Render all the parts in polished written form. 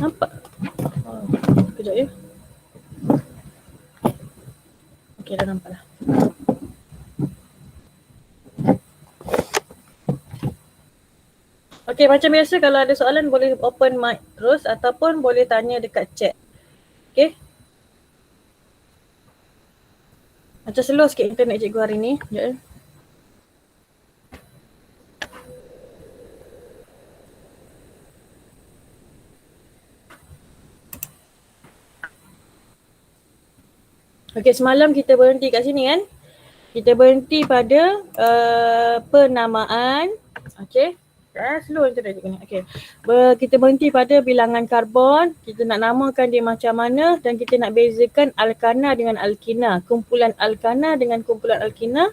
Nampak? Kejap ya. Okey, dah nampak dah. Okey, macam biasa kalau ada soalan boleh open mic terus ataupun boleh tanya dekat chat. Okey? Macam slow sikit internet cikgu hari ni. Sekejap ya. Okey, semalam kita berhenti kat sini kan? Kita berhenti pada penamaan. Okey. Slow internet cikgu ni. Okey. Kita berhenti pada bilangan karbon. Kita nak namakan dia macam mana dan kita nak bezakan alkana dengan alkina. Kumpulan alkana dengan kumpulan alkina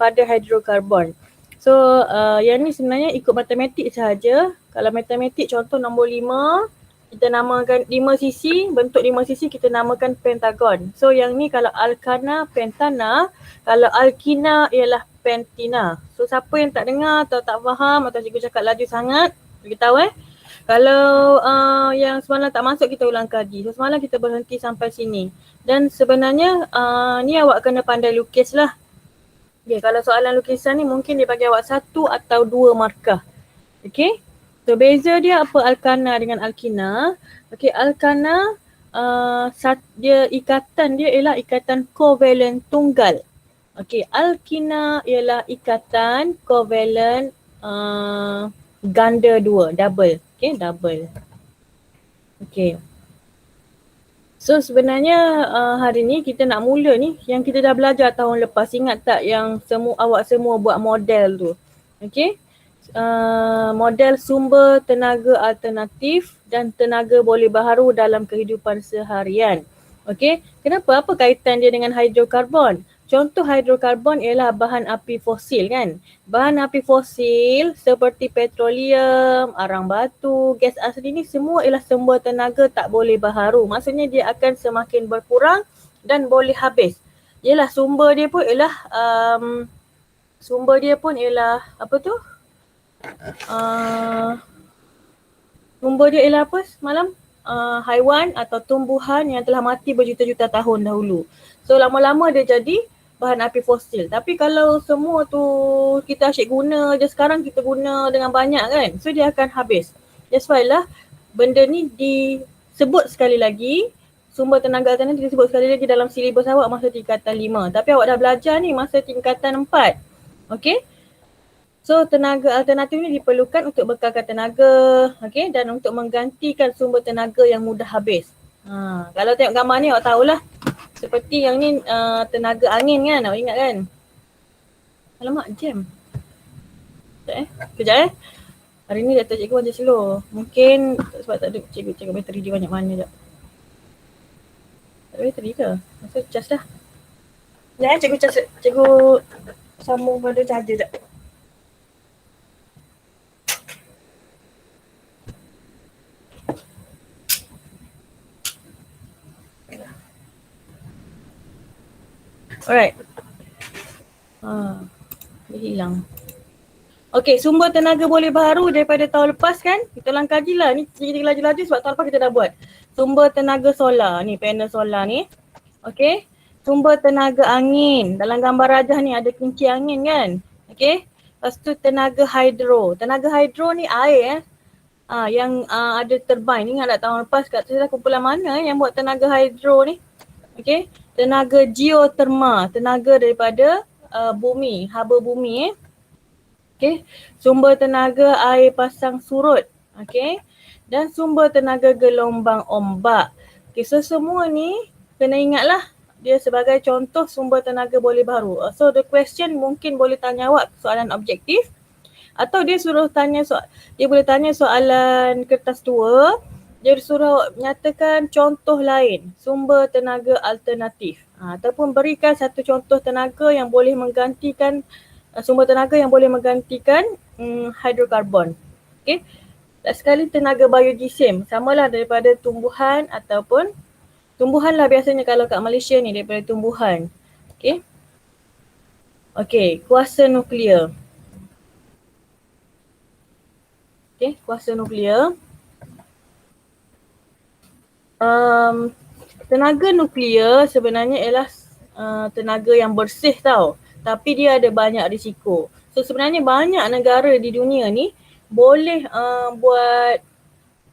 pada hidrokarbon. So, yang ni sebenarnya ikut matematik sahaja. Kalau matematik contoh nombor 5, kita namakan 5 sisi, bentuk 5 sisi kita namakan pentagon. So yang ni kalau alkana, pentana, kalau alkina ialah pentina. So siapa yang tak dengar atau tak faham atau cikgu cakap laju sangat, beritahu Kalau yang semalam tak masuk kita ulang kaji. So semalam kita berhenti sampai sini. Dan sebenarnya ni awak kena pandai lukis lah. Okay, kalau soalan lukisan ni mungkin dia bagi awak 1 atau 2 markah. Okay. So beza dia apa alkana dengan alkina. Okay, alkana dia ikatan dia ialah ikatan kovalen tunggal. Okay, alkina ialah ikatan kovalen ganda 2, double. Okay, double. Okay. So sebenarnya hari ni kita nak mula ni yang kita dah belajar tahun lepas. Ingat tak yang awak semua buat model tu? Okay. Model sumber tenaga alternatif dan tenaga boleh baharu dalam kehidupan seharian. Okey, kenapa? Apa kaitan dia dengan hidrokarbon? Contoh hidrokarbon ialah bahan api fosil kan. Bahan api fosil seperti petroleum, arang batu, gas asli ni semua ialah sumber tenaga tak boleh baharu. Maksudnya dia akan semakin berkurang dan boleh habis. Ialah sumber dia pun ialah apa tu? Sumber dia ialah apa semalam? Haiwan atau tumbuhan yang telah mati berjuta-juta tahun dahulu. So lama-lama dia jadi bahan api fosil. Tapi kalau semua tu kita asyik guna je sekarang, kita guna dengan banyak kan, so dia akan habis. That's why lah benda ni disebut sekali lagi, sumber tenaga alternatif disebut sekali lagi dalam silibus awak masa tingkatan 5. Tapi awak dah belajar ni masa tingkatan 4. Okay. So tenaga alternatif ni diperlukan untuk bekalkan tenaga, okay, dan untuk menggantikan sumber tenaga yang mudah habis. Kalau tengok gambar ni awak tahulah. Seperti yang ni tenaga angin kan, awak ingat kan? Alamak, jam. Kejap Hari ni data cikgu macam slow. Mungkin sebab tak ada cikgu bateri dia banyak mana jap. Tak ada bateri ke? Masa cas dah. Cikgu sambung pada charger jap. Alright. Dia hilang. Okay, sumber tenaga boleh baharu daripada tahun lepas kan? Kita ulang kaji lah. Ni kita laju-laju sebab tahun lepas kita dah buat. Sumber tenaga solar. Ni panel solar ni. Okay. Sumber tenaga angin. Dalam gambar rajah ni ada kunci angin kan? Okay. Lepas tu tenaga hidro. Tenaga hidro ni air yang ada turbine. Ingat tak tahun lepas kat saya kumpulan mana yang buat tenaga hidro ni? Okay. Tenaga geoterma. Tenaga daripada bumi. Haba bumi Okay. Sumber tenaga air pasang surut. Okay. Dan sumber tenaga gelombang ombak. Okay. So semua ni kena ingatlah dia sebagai contoh sumber tenaga boleh baharu. So the question mungkin boleh tanya awak soalan objektif atau dia suruh tanya dia boleh tanya soalan kertas 2 dia suruh nyatakan contoh lain, sumber tenaga alternatif. Ataupun berikan satu contoh tenaga yang boleh menggantikan, sumber tenaga yang boleh menggantikan hidrokarbon. Okay. Tak sekali tenaga biogesim, samalah daripada tumbuhan ataupun tumbuhan lah biasanya kalau kat Malaysia ni daripada tumbuhan. Okay. Okay, kuasa nuklear. Okay, kuasa nuklear. Tenaga nuklear sebenarnya ialah tenaga yang bersih tau. Tapi dia ada banyak risiko. So sebenarnya banyak negara di dunia ni boleh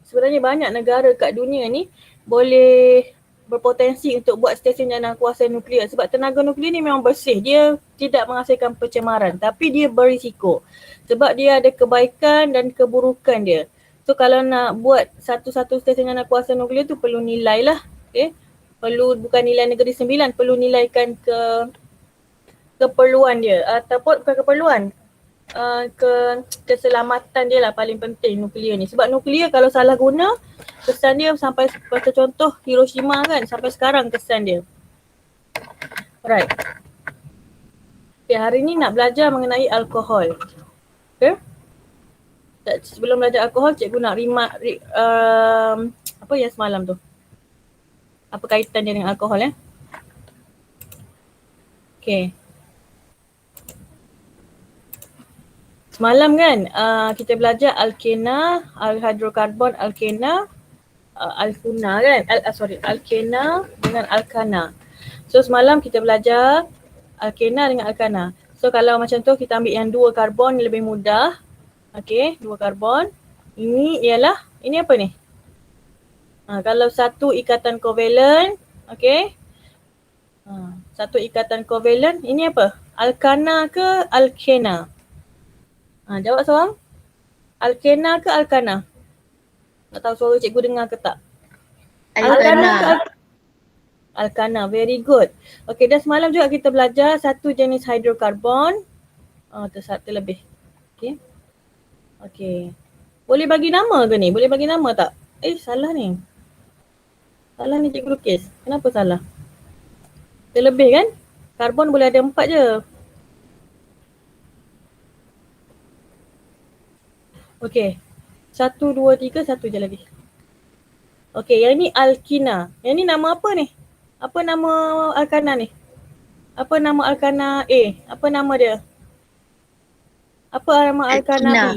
sebenarnya banyak negara kat dunia ni boleh berpotensi untuk buat stesen jana kuasa nuklear sebab tenaga nuklear ni memang bersih. Dia tidak menghasilkan pencemaran tapi dia berisiko sebab dia ada kebaikan dan keburukan dia. So kalau nak buat satu-satu stesen jana kuasa nuklear tu perlu nilai lah. Okay. Perlu bukan nilai negeri sembilan, perlu nilaikan keperluan dia ataupun bukan keperluan, keselamatan dia lah paling penting nuklear ni. Sebab nuklear kalau salah guna, kesan dia sampai macam contoh Hiroshima kan, sampai sekarang kesan dia. Alright. Okay, hari ni nak belajar mengenai alkohol. Okay. Sebelum belajar alkohol, cikgu nak apa yang semalam tu? Apa kaitan dia dengan alkohol ya? Okay. Semalam kan kita belajar alkena, hidrokarbon alkena, alkuna kan? Alkena dengan alkana. So semalam kita belajar alkena dengan alkana. So kalau macam tu kita ambil yang dua karbon lebih mudah. Okay, dua karbon. Ini apa ni? Kalau satu ikatan kovalen, okay. Satu ikatan kovalen, ini apa? Alkana ke alkena? Jawab seorang. Alkena ke alkana? Tak tahu suara cikgu dengar ke tak? Alkana. Alkana, very good. Okay, dan semalam juga kita belajar satu jenis hidrokarbon. Terlebih. Okay. Okay. Boleh bagi nama ke ni? Boleh bagi nama tak? Salah ni. Salah ni cikgu lukis. Kenapa salah? Terlebih kan? Karbon boleh ada 4 je. Okay. 1, 2, 3, 1 je lagi. Okay, yang ni alkina. Yang ni nama apa ni? Apa nama alkana ni? Apa nama alkana A? Apa nama dia? Apa nama alkana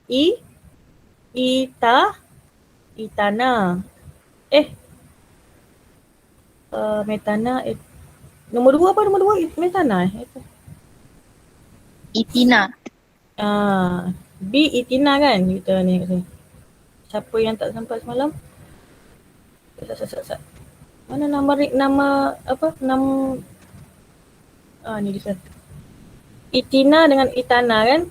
B? Itana. Metana. Nombor 2 apa? Nombor 2 metana. Itina. B itina kan? Kita ni kat sini. Siapa yang tak sampai semalam? Mana nama apa? Ni dia. Itina dengan itana kan?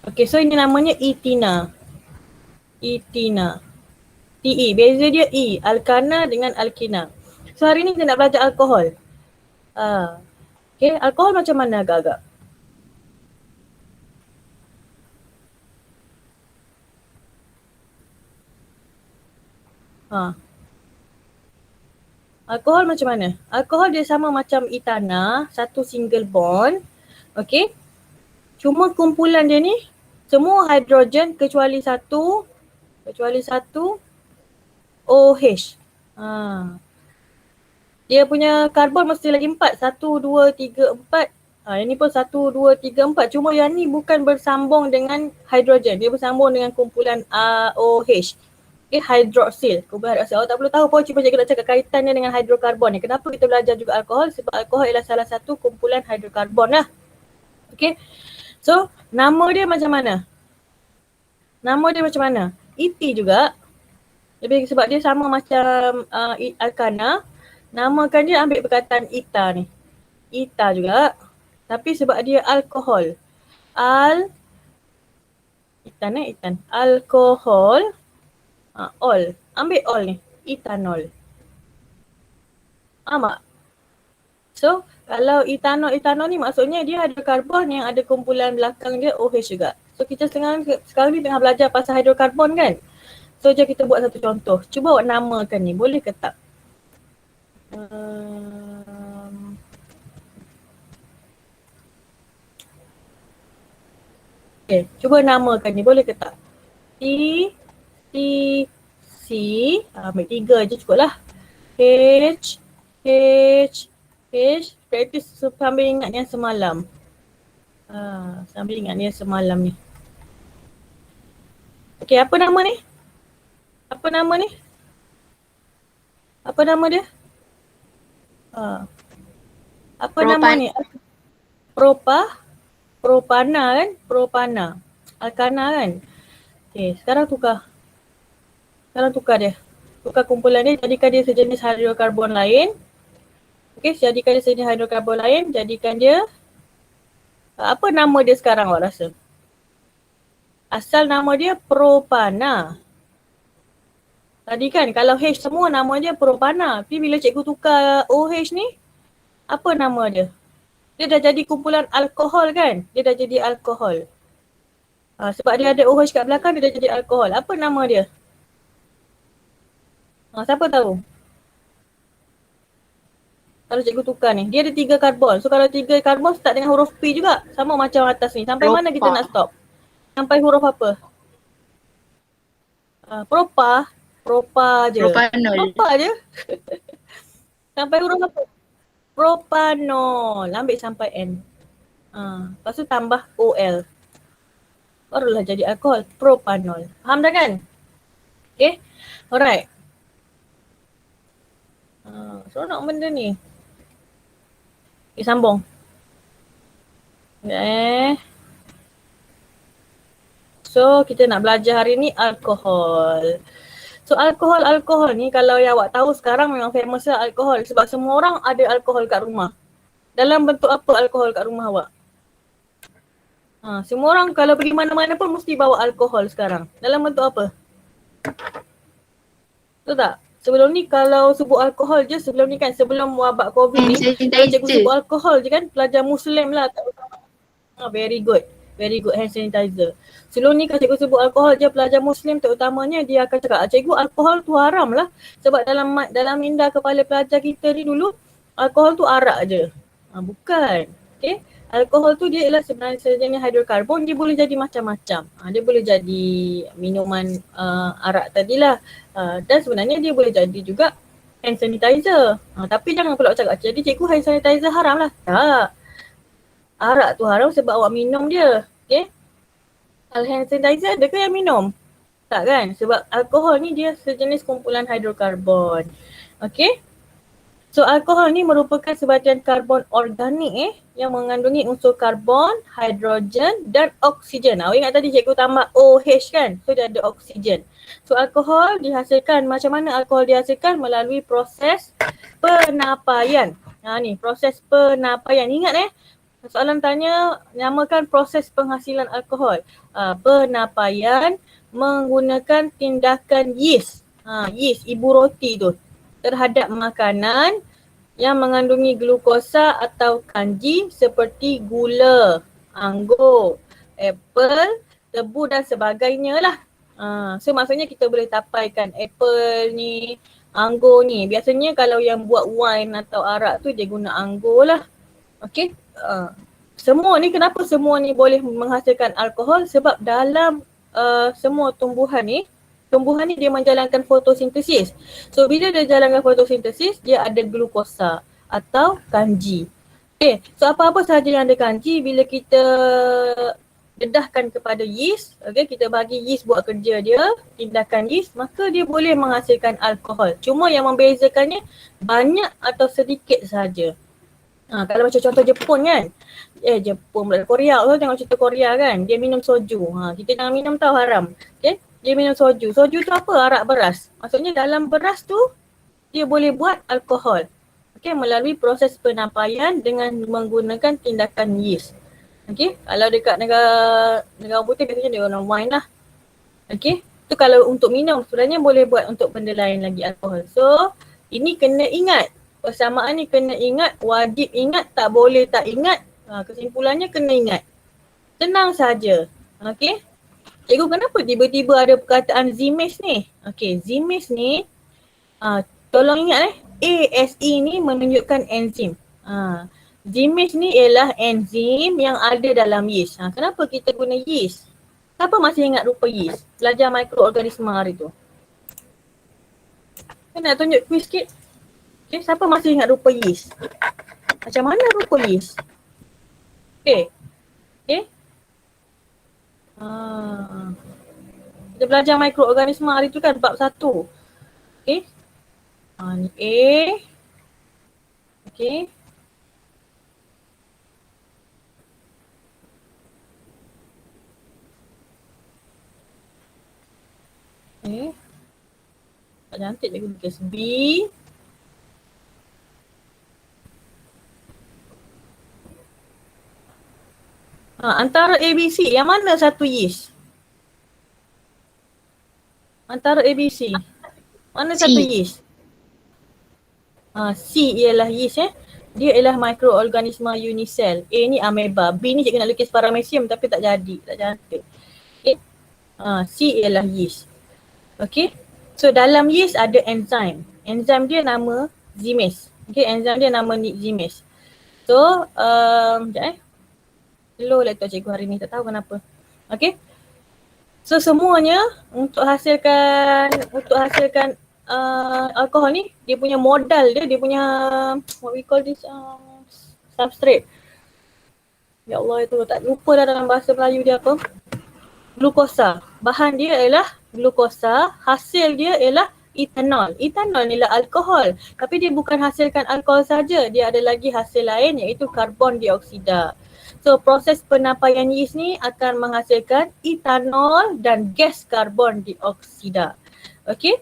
Okay, so ini namanya itina. TE. Beza dia E. Alkana dengan alkina. So hari ni kita nak belajar alkohol. Okay, alkohol macam mana agak-agak? Alkohol macam mana? Alkohol dia sama macam itana, satu single bond. Okay. Cuma kumpulan dia ni semua hidrogen kecuali satu OH. Dia punya karbon mesti lagi 4. 1, 2, 3, 4. Yang ni pun 1, 2, 3, 4. Cuma yang ni bukan bersambung dengan hidrogen. Dia bersambung dengan kumpulan OH. Okay, hidroksil. Kumpulan hidroksil. Awak tak perlu tahu pun, cuma cikgu nak cakap kaitannya dengan hidrokarbon ni. Kenapa kita belajar juga alkohol? Sebab alkohol ialah salah satu kumpulan hidrokarbon lah. Okay. So, nama dia macam mana? ET juga. Lebih sebab dia sama macam alkana. Namakan dia ambil perkataan ita ni. Ita juga. Tapi sebab dia alkohol. Itan. Alkohol. Ol. Ambil ol ni. Etanol. Tak? So kalau etanol ni maksudnya dia ada karbon yang ada kumpulan belakang dia OH juga. So kita sekarang ni tengah belajar pasal hidrokarbon kan. So jom kita buat satu contoh. Cuba awak namakan ni, boleh ke tak? Okay, cuba namakan ni, boleh ke tak? T, T, C, ambil 3 je cukup lah. H, H, H, practice sambil ingat yang semalam. Sambil ingat yang semalam ni. Okay, apa nama ni? Apa nama ni? Apa nama dia? Apa nama ni? Propana kan? Propana. Alkana kan? Okay, sekarang tukar. Dia. Tukar kumpulan dia, jadikan dia sejenis hidrokarbon lain. Okay, jadikan dia sejenis hidrokarbon lain, jadikan dia apa nama dia sekarang awak rasa? Asal nama dia propana. Tadi kan kalau H semua nama dia propana. Tapi bila cikgu tukar OH ni, apa nama dia? Dia dah jadi kumpulan alkohol kan? Dia dah jadi alkohol. Sebab dia ada OH kat belakang, dia dah jadi alkohol. Apa nama dia? Siapa tahu? Kalau cikgu tukar ni. Dia ada 3 karbon. So kalau 3 karbon start dengan huruf P juga. Sama macam atas ni. Sampai mana kita nak stop? Sampai huruf apa? Propa je. Propa je. Sampai huruf apa? Propanol. Ambil sampai N. Lepas tu tambah OL. Barulah jadi alkohol. Propanol. Faham dah kan? Okay. Alright. Seronok benda ni. Okay, sambung. So kita nak belajar hari ni alkohol. So alkohol ni kalau yang awak tahu sekarang memang famous lah alkohol. Sebab semua orang ada alkohol kat rumah. Dalam bentuk apa alkohol kat rumah awak? Semua orang kalau pergi mana-mana pun mesti bawa alkohol sekarang. Dalam bentuk apa? Betul tak? Sebelum ni kalau sebut alkohol je, sebelum ni kan sebelum wabak COVID ni, kalau cikgu sebut alkohol je kan, pelajar Muslim lah. Very good hand sanitizer. Sebelum ni kalau cikgu sebut alkohol je, pelajar Muslim terutamanya dia akan cakap, cikgu alkohol tu haram lah. Sebab dalam minda kepala pelajar kita ni dulu, alkohol tu arak je. Bukan. Okay. Alkohol tu dia ialah sebenarnya sejenis hidrokarbon, dia boleh jadi macam-macam. Dia boleh jadi minuman arak tadilah. Dan sebenarnya dia boleh jadi juga hand sanitizer. Tapi jangan pula cakap, jadi cikgu hand sanitizer haram lah. Tak. Arak tu haram sebab awak minum dia. Okay. Hand sanitizer ada ke yang minum? Tak kan? Sebab alkohol ni dia sejenis kumpulan hidrokarbon. Okay. So alkohol ni merupakan sebahagian karbon organik yang mengandungi unsur karbon, hidrogen dan oksigen. Awak ingat tadi cikgu tambah OH kan? So dia ada oksigen. So alkohol dihasilkan, macam mana alkohol dihasilkan? Melalui proses penapaian. Ni proses penapaian. Ingat soalan tanya namakan proses penghasilan alkohol. Penapaian menggunakan tindakan yeast. Yeast, ibu roti tu. Terhadap makanan yang mengandungi glukosa atau kanji seperti gula, anggur, apple, tebu dan sebagainya lah. So maksudnya kita boleh tapaikan apple ni, anggur ni. Biasanya kalau yang buat wine atau arak tu dia guna anggur lah. Okay. Semua ni, kenapa semua ni boleh menghasilkan alkohol? Sebab dalam semua tumbuhan ni dia menjalankan fotosintesis. So bila dia jalankan fotosintesis, dia ada glukosa atau kanji. Okay, so apa-apa sahaja yang ada kanji, bila kita dedahkan kepada yeast, okay, kita bagi yeast buat kerja dia, tindakan yeast, maka dia boleh menghasilkan alkohol. Cuma yang membezakannya banyak atau sedikit sahaja. Kalau macam contoh Jepun kan, Jepun pula, Korea, tengok cerita Korea kan, dia minum soju. Kita jangan minum tau, haram. Okay. Dia minum soju. Soju tu apa? Arak beras. Maksudnya dalam beras tu dia boleh buat alkohol. Okay, melalui proses penapaian dengan menggunakan tindakan yeast. Okay, kalau dekat negara putih biasanya dia guna wine lah. Okay, tu kalau untuk minum, sebenarnya boleh buat untuk benda lain lagi alkohol. So, ini kena ingat. Persamaan ni kena ingat, wajib ingat, tak boleh tak ingat. Kesimpulannya kena ingat. Tenang saja. Okey. Cikgu, kenapa tiba-tiba ada perkataan Zimes ni? Okey, Zimes ni tolong ingat ASE ni menunjukkan enzim. Zimes ni ialah enzim yang ada dalam yeast. Kenapa kita guna yeast? Siapa masih ingat rupa yeast? Belajar mikroorganisma hari tu. Saya nak tunjuk quiz sikit. Okay, siapa masih ingat rupa yeast? Macam mana rupa yeast? Okay. Okay. Kita belajar mikroorganisma hari tu kan bab 1. Okay. Ni A. Okay. Okay. Tak cantik dia tulis B. Antara ABC, yang mana satu yeast? Antara ABC, mana C. satu yeast? C ialah yeast Dia ialah mikroorganisma unicell. A ni ameba. B ni cikgu nak lukis paramecium tapi tak jadi, tak cantik. Okay. C ialah yeast. Okay. So dalam yeast ada enzim. Enzim dia nama Zimes. Okay, enzim dia nama Zimes. So, sekejap slow laptop cikgu hari ni, tak tahu kenapa. Okay. So semuanya untuk hasilkan alkohol ni, dia punya modal dia punya what we call this substrate. Ya Allah, itu tak lupa dah dalam bahasa Melayu dia apa. Glukosa. Bahan dia ialah glukosa, hasil dia ialah etanol. Etanol ni lah alkohol. Tapi dia bukan hasilkan alkohol saja, dia ada lagi hasil lain iaitu karbon dioksida. So proses penapaian yeast ni akan menghasilkan etanol dan gas karbon dioksida. Okey.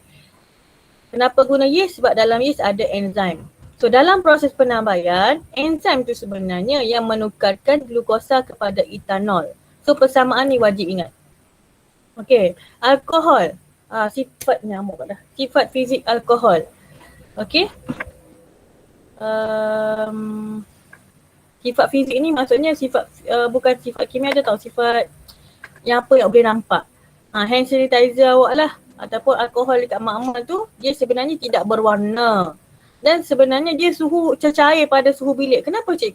Kenapa guna yeast? Sebab dalam yeast ada enzim. So dalam proses penambaian, enzim tu sebenarnya yang menukarkan glukosa kepada etanol. So persamaan ni wajib ingat. Okey, alkohol. Sifat nyamuk dah. Sifat fizik alkohol. Okey. Sifat fizik ni maksudnya sifat bukan sifat kimia, dia tahu sifat yang apa yang boleh nampak. Hand sanitizer awak lah ataupun alkohol dekat mak-mak tu, dia sebenarnya tidak berwarna. Dan sebenarnya dia suhu cecair pada suhu bilik.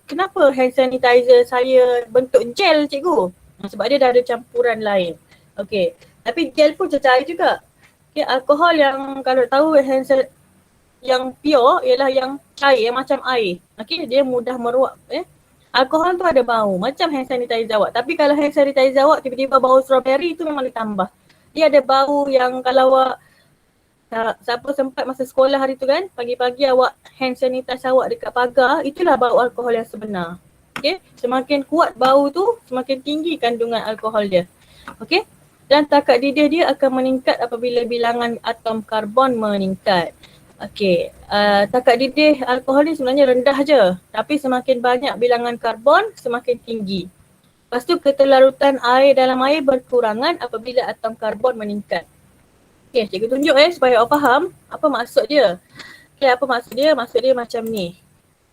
Kenapa hand sanitizer saya bentuk gel cikgu? Sebab dia dah ada campuran lain. Okey. Tapi gel pun cecair juga. Okey, alkohol yang kalau tahu yang pure ialah yang cair, yang macam air. Okey, dia mudah meruap. Alkohol tu ada bau macam hand sanitizer awak. Tapi kalau hand sanitizer awak tiba-tiba bau strawberry, tu memang ditambah. Dia ada bau yang kalau awak siapa sempat masa sekolah hari tu kan, pagi-pagi awak hand sanitizer awak dekat pagar, itulah bau alkohol yang sebenar. Okey, semakin kuat bau tu, semakin tinggi kandungan alkohol dia. Okey, dan takat didih dia akan meningkat apabila bilangan atom karbon meningkat. Okey, takat didih alkohol ni sebenarnya rendah je, tapi semakin banyak bilangan karbon semakin tinggi. Lepas tu keterlarutan air dalam air berkurangan apabila atom karbon meningkat. Okey, cikgu tunjuk supaya awak faham apa maksud dia. Okey, apa maksud dia? Maksud dia macam ni.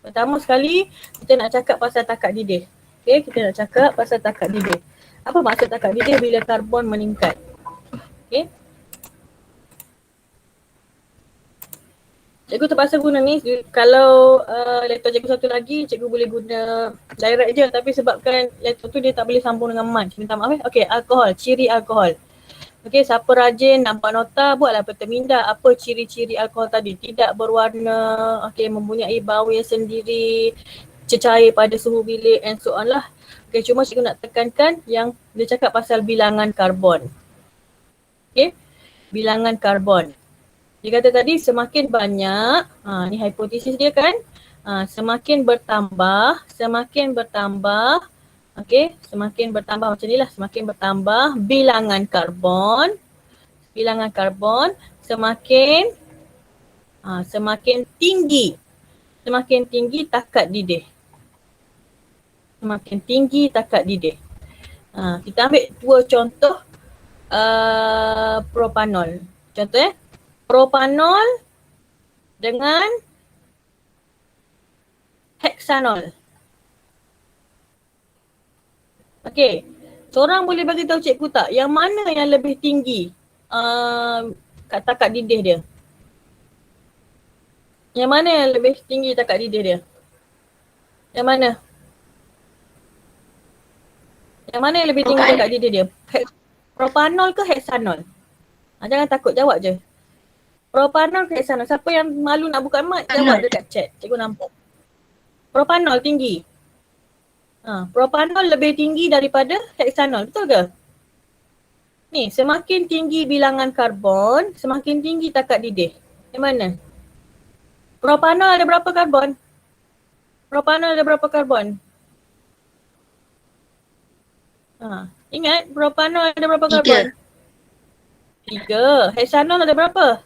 Pertama sekali kita nak cakap pasal takat didih. Okey, kita nak cakap pasal takat didih. Apa maksud takat didih bila karbon meningkat? Okey. Cikgu terpaksa guna ni, kalau laptop cikgu satu lagi, cikgu boleh guna direct je, tapi sebabkan laptop tu dia tak boleh sambung dengan mic. Minta maaf Okey, alkohol, ciri alkohol. Okey, siapa rajin nak buat nota, buatlah peta minda apa ciri-ciri alkohol tadi. Tidak berwarna, okey, mempunyai bau yang sendiri, cecair pada suhu bilik and so on lah. Okey, cuma cikgu nak tekankan yang dia cakap pasal bilangan karbon. Okey, bilangan karbon. Dia kata tadi semakin banyak, ni hipotesis dia kan, semakin bertambah, okey, semakin bertambah macam ni lah, semakin bertambah bilangan karbon semakin tinggi takat didih. Semakin tinggi takat didih. Kita ambil dua contoh propanol. Contoh propanol dengan heksanol. Okey. Seorang boleh bagi tahu cikgu tak yang mana yang lebih tinggi kat takat didih dia? Yang mana yang lebih tinggi takat didih dia? Yang mana? Yang mana yang lebih tinggi takat didih dia? Propanol ke heksanol? Jangan takut, jawab je. Propanol ke heksanol? Siapa yang malu nak buka mic, jawab dekat chat. Cikgu nampak. Propanol tinggi. Propanol lebih tinggi daripada heksanol, betul ke? Ni, semakin tinggi bilangan karbon, semakin tinggi takat didih. Yang mana? Propanol ada berapa karbon? Propanol ada berapa karbon? Ingat, propanol ada berapa karbon? 3. Heksanol ada berapa?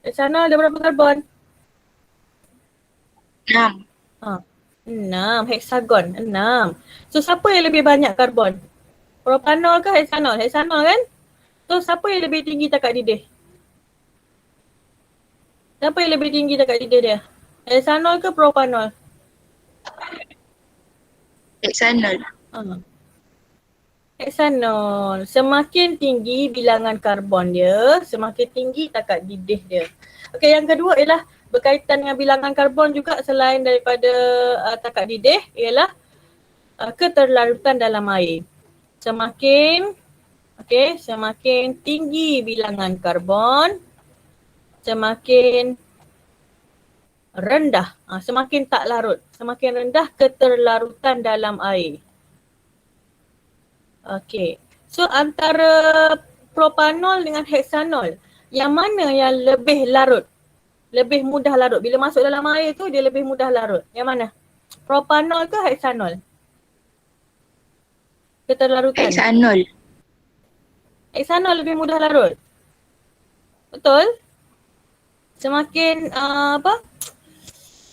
Heksanol ada berapa karbon? 6. 6. Heksagon, 6. So, siapa yang lebih banyak karbon? Propanol ke heksanol? Heksanol kan? So, siapa yang lebih tinggi takat didih? Siapa yang lebih tinggi takat didih dia? Heksanol ke propanol? Heksanol. Heksanol. Semakin tinggi bilangan karbon dia, semakin tinggi takat didih dia. Okey, yang kedua ialah berkaitan dengan bilangan karbon juga selain daripada takat didih ialah keterlarutan dalam air. Semakin tinggi bilangan karbon, semakin rendah, semakin tak larut, semakin rendah keterlarutan dalam air. Okey. So antara propanol dengan heksanol, yang mana yang lebih larut? Lebih mudah larut. Bila masuk dalam air tu dia lebih mudah larut. Yang mana? Propanol ke heksanol? Keterlarutan. Heksanol. Heksanol lebih mudah larut. Betul? Semakin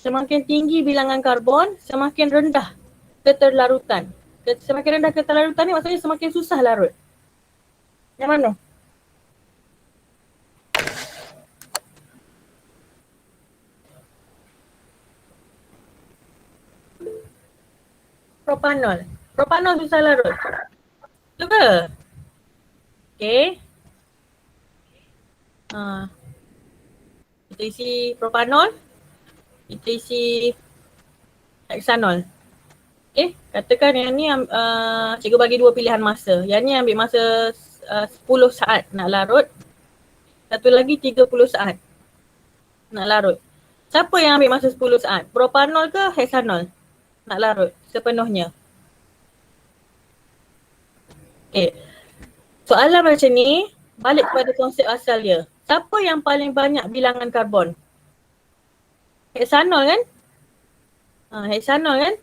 semakin tinggi bilangan karbon, semakin rendah keterlarutan. Semakin rendah keterlarutan ni maksudnya semakin susah larut. Yang mana? Propanol. Propanol susah larut. Betul ke? Okay. Kita isi propanol. Kita isi heksanol. Okay, katakan yang ni cikgu bagi 2 pilihan masa. Yang ni ambil masa 10 saat nak larut. Satu lagi 30 saat nak larut. Siapa yang ambil masa 10 saat? Propanol ke heksanol nak larut sepenuhnya? Okay. Soalan macam ni balik kepada konsep asal dia. Siapa yang paling banyak bilangan karbon? Heksanol kan? Heksanol kan?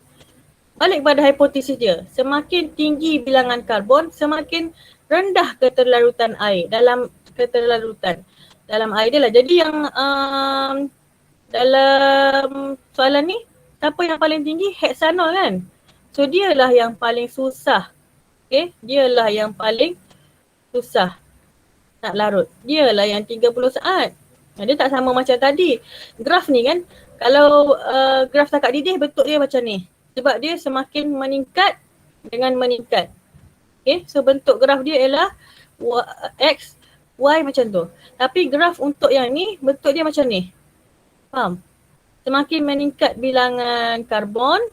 Balik pada hipotesis dia, semakin tinggi bilangan karbon, semakin rendah keterlarutan air dalam air dia lah. Jadi yang dalam soalan ni, siapa yang paling tinggi? Heksanol kan? So dialah yang paling susah. Okay, dialah yang paling susah nak larut. Dialah yang 30 saat. Dia tak sama macam tadi. Graf ni kan, kalau graf takat didih bentuk dia macam ni. Sebab dia semakin meningkat dengan meningkat. Okay, so bentuk graf dia ialah X, Y macam tu. Tapi graf untuk yang ni bentuk dia macam ni. Faham? Semakin meningkat bilangan karbon,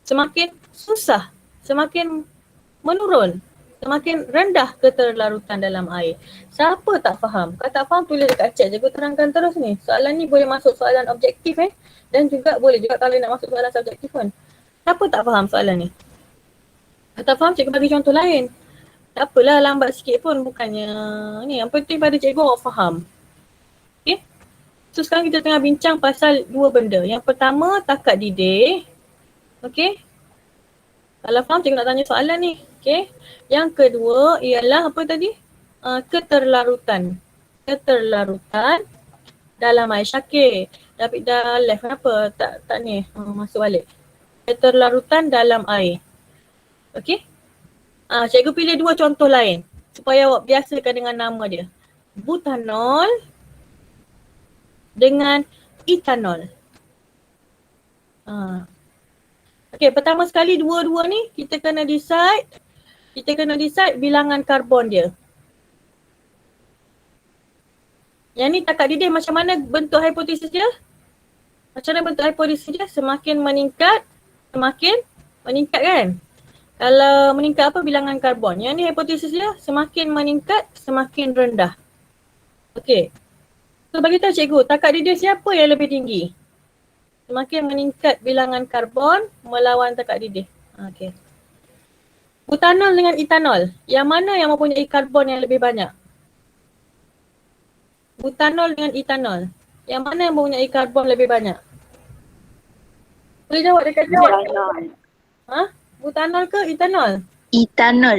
semakin susah, semakin menurun, semakin rendah keterlarutan dalam air. Siapa tak faham? Kalau tak faham tulis dekat chat. Cikgu terangkan terus ni. Soalan ni boleh masuk soalan objektif dan juga boleh juga kalau nak masuk soalan subjektif pun. Siapa tak faham soalan ni? Kalau tak faham cikgu bagi contoh lain. Tak apalah lambat sikit pun bukannya ni. Yang penting pada cikgu awak faham. Okay. So sekarang kita tengah bincang pasal 2 benda. Yang pertama takat didih. Okay. Kalau faham cikgu nak tanya soalan ni. Okay. Yang kedua ialah apa tadi? Keterlarutan. Keterlarutan dalam air. Syakir. David dah left. Kenapa tak ni? Masuk balik. Keterlarutan dalam air. Okey. Cikgu pilih 2 contoh lain supaya awak biasakan dengan nama dia. Butanol dengan etanol. Okay, pertama sekali dua-dua ni kita kena decide bilangan karbon dia. Yang ni Kak Didih macam mana bentuk hipotesis dia? Macam mana bentuk hipotesis dia? Semakin meningkat kan? Kalau meningkat apa bilangan karbon? Yang ni hipotesis dia semakin meningkat, semakin rendah. Okey. So bagi tahu cikgu, Kak Didih siapa yang lebih tinggi? Semakin meningkat bilangan karbon melawan Kak Didih. Okey. Butanol dengan etanol, yang mana yang mempunyai karbon yang lebih banyak? Butanol dengan etanol, yang mana yang mempunyai karbon lebih banyak? Boleh jawab dekat chat. Butanol. Butanol ke etanol? Etanol.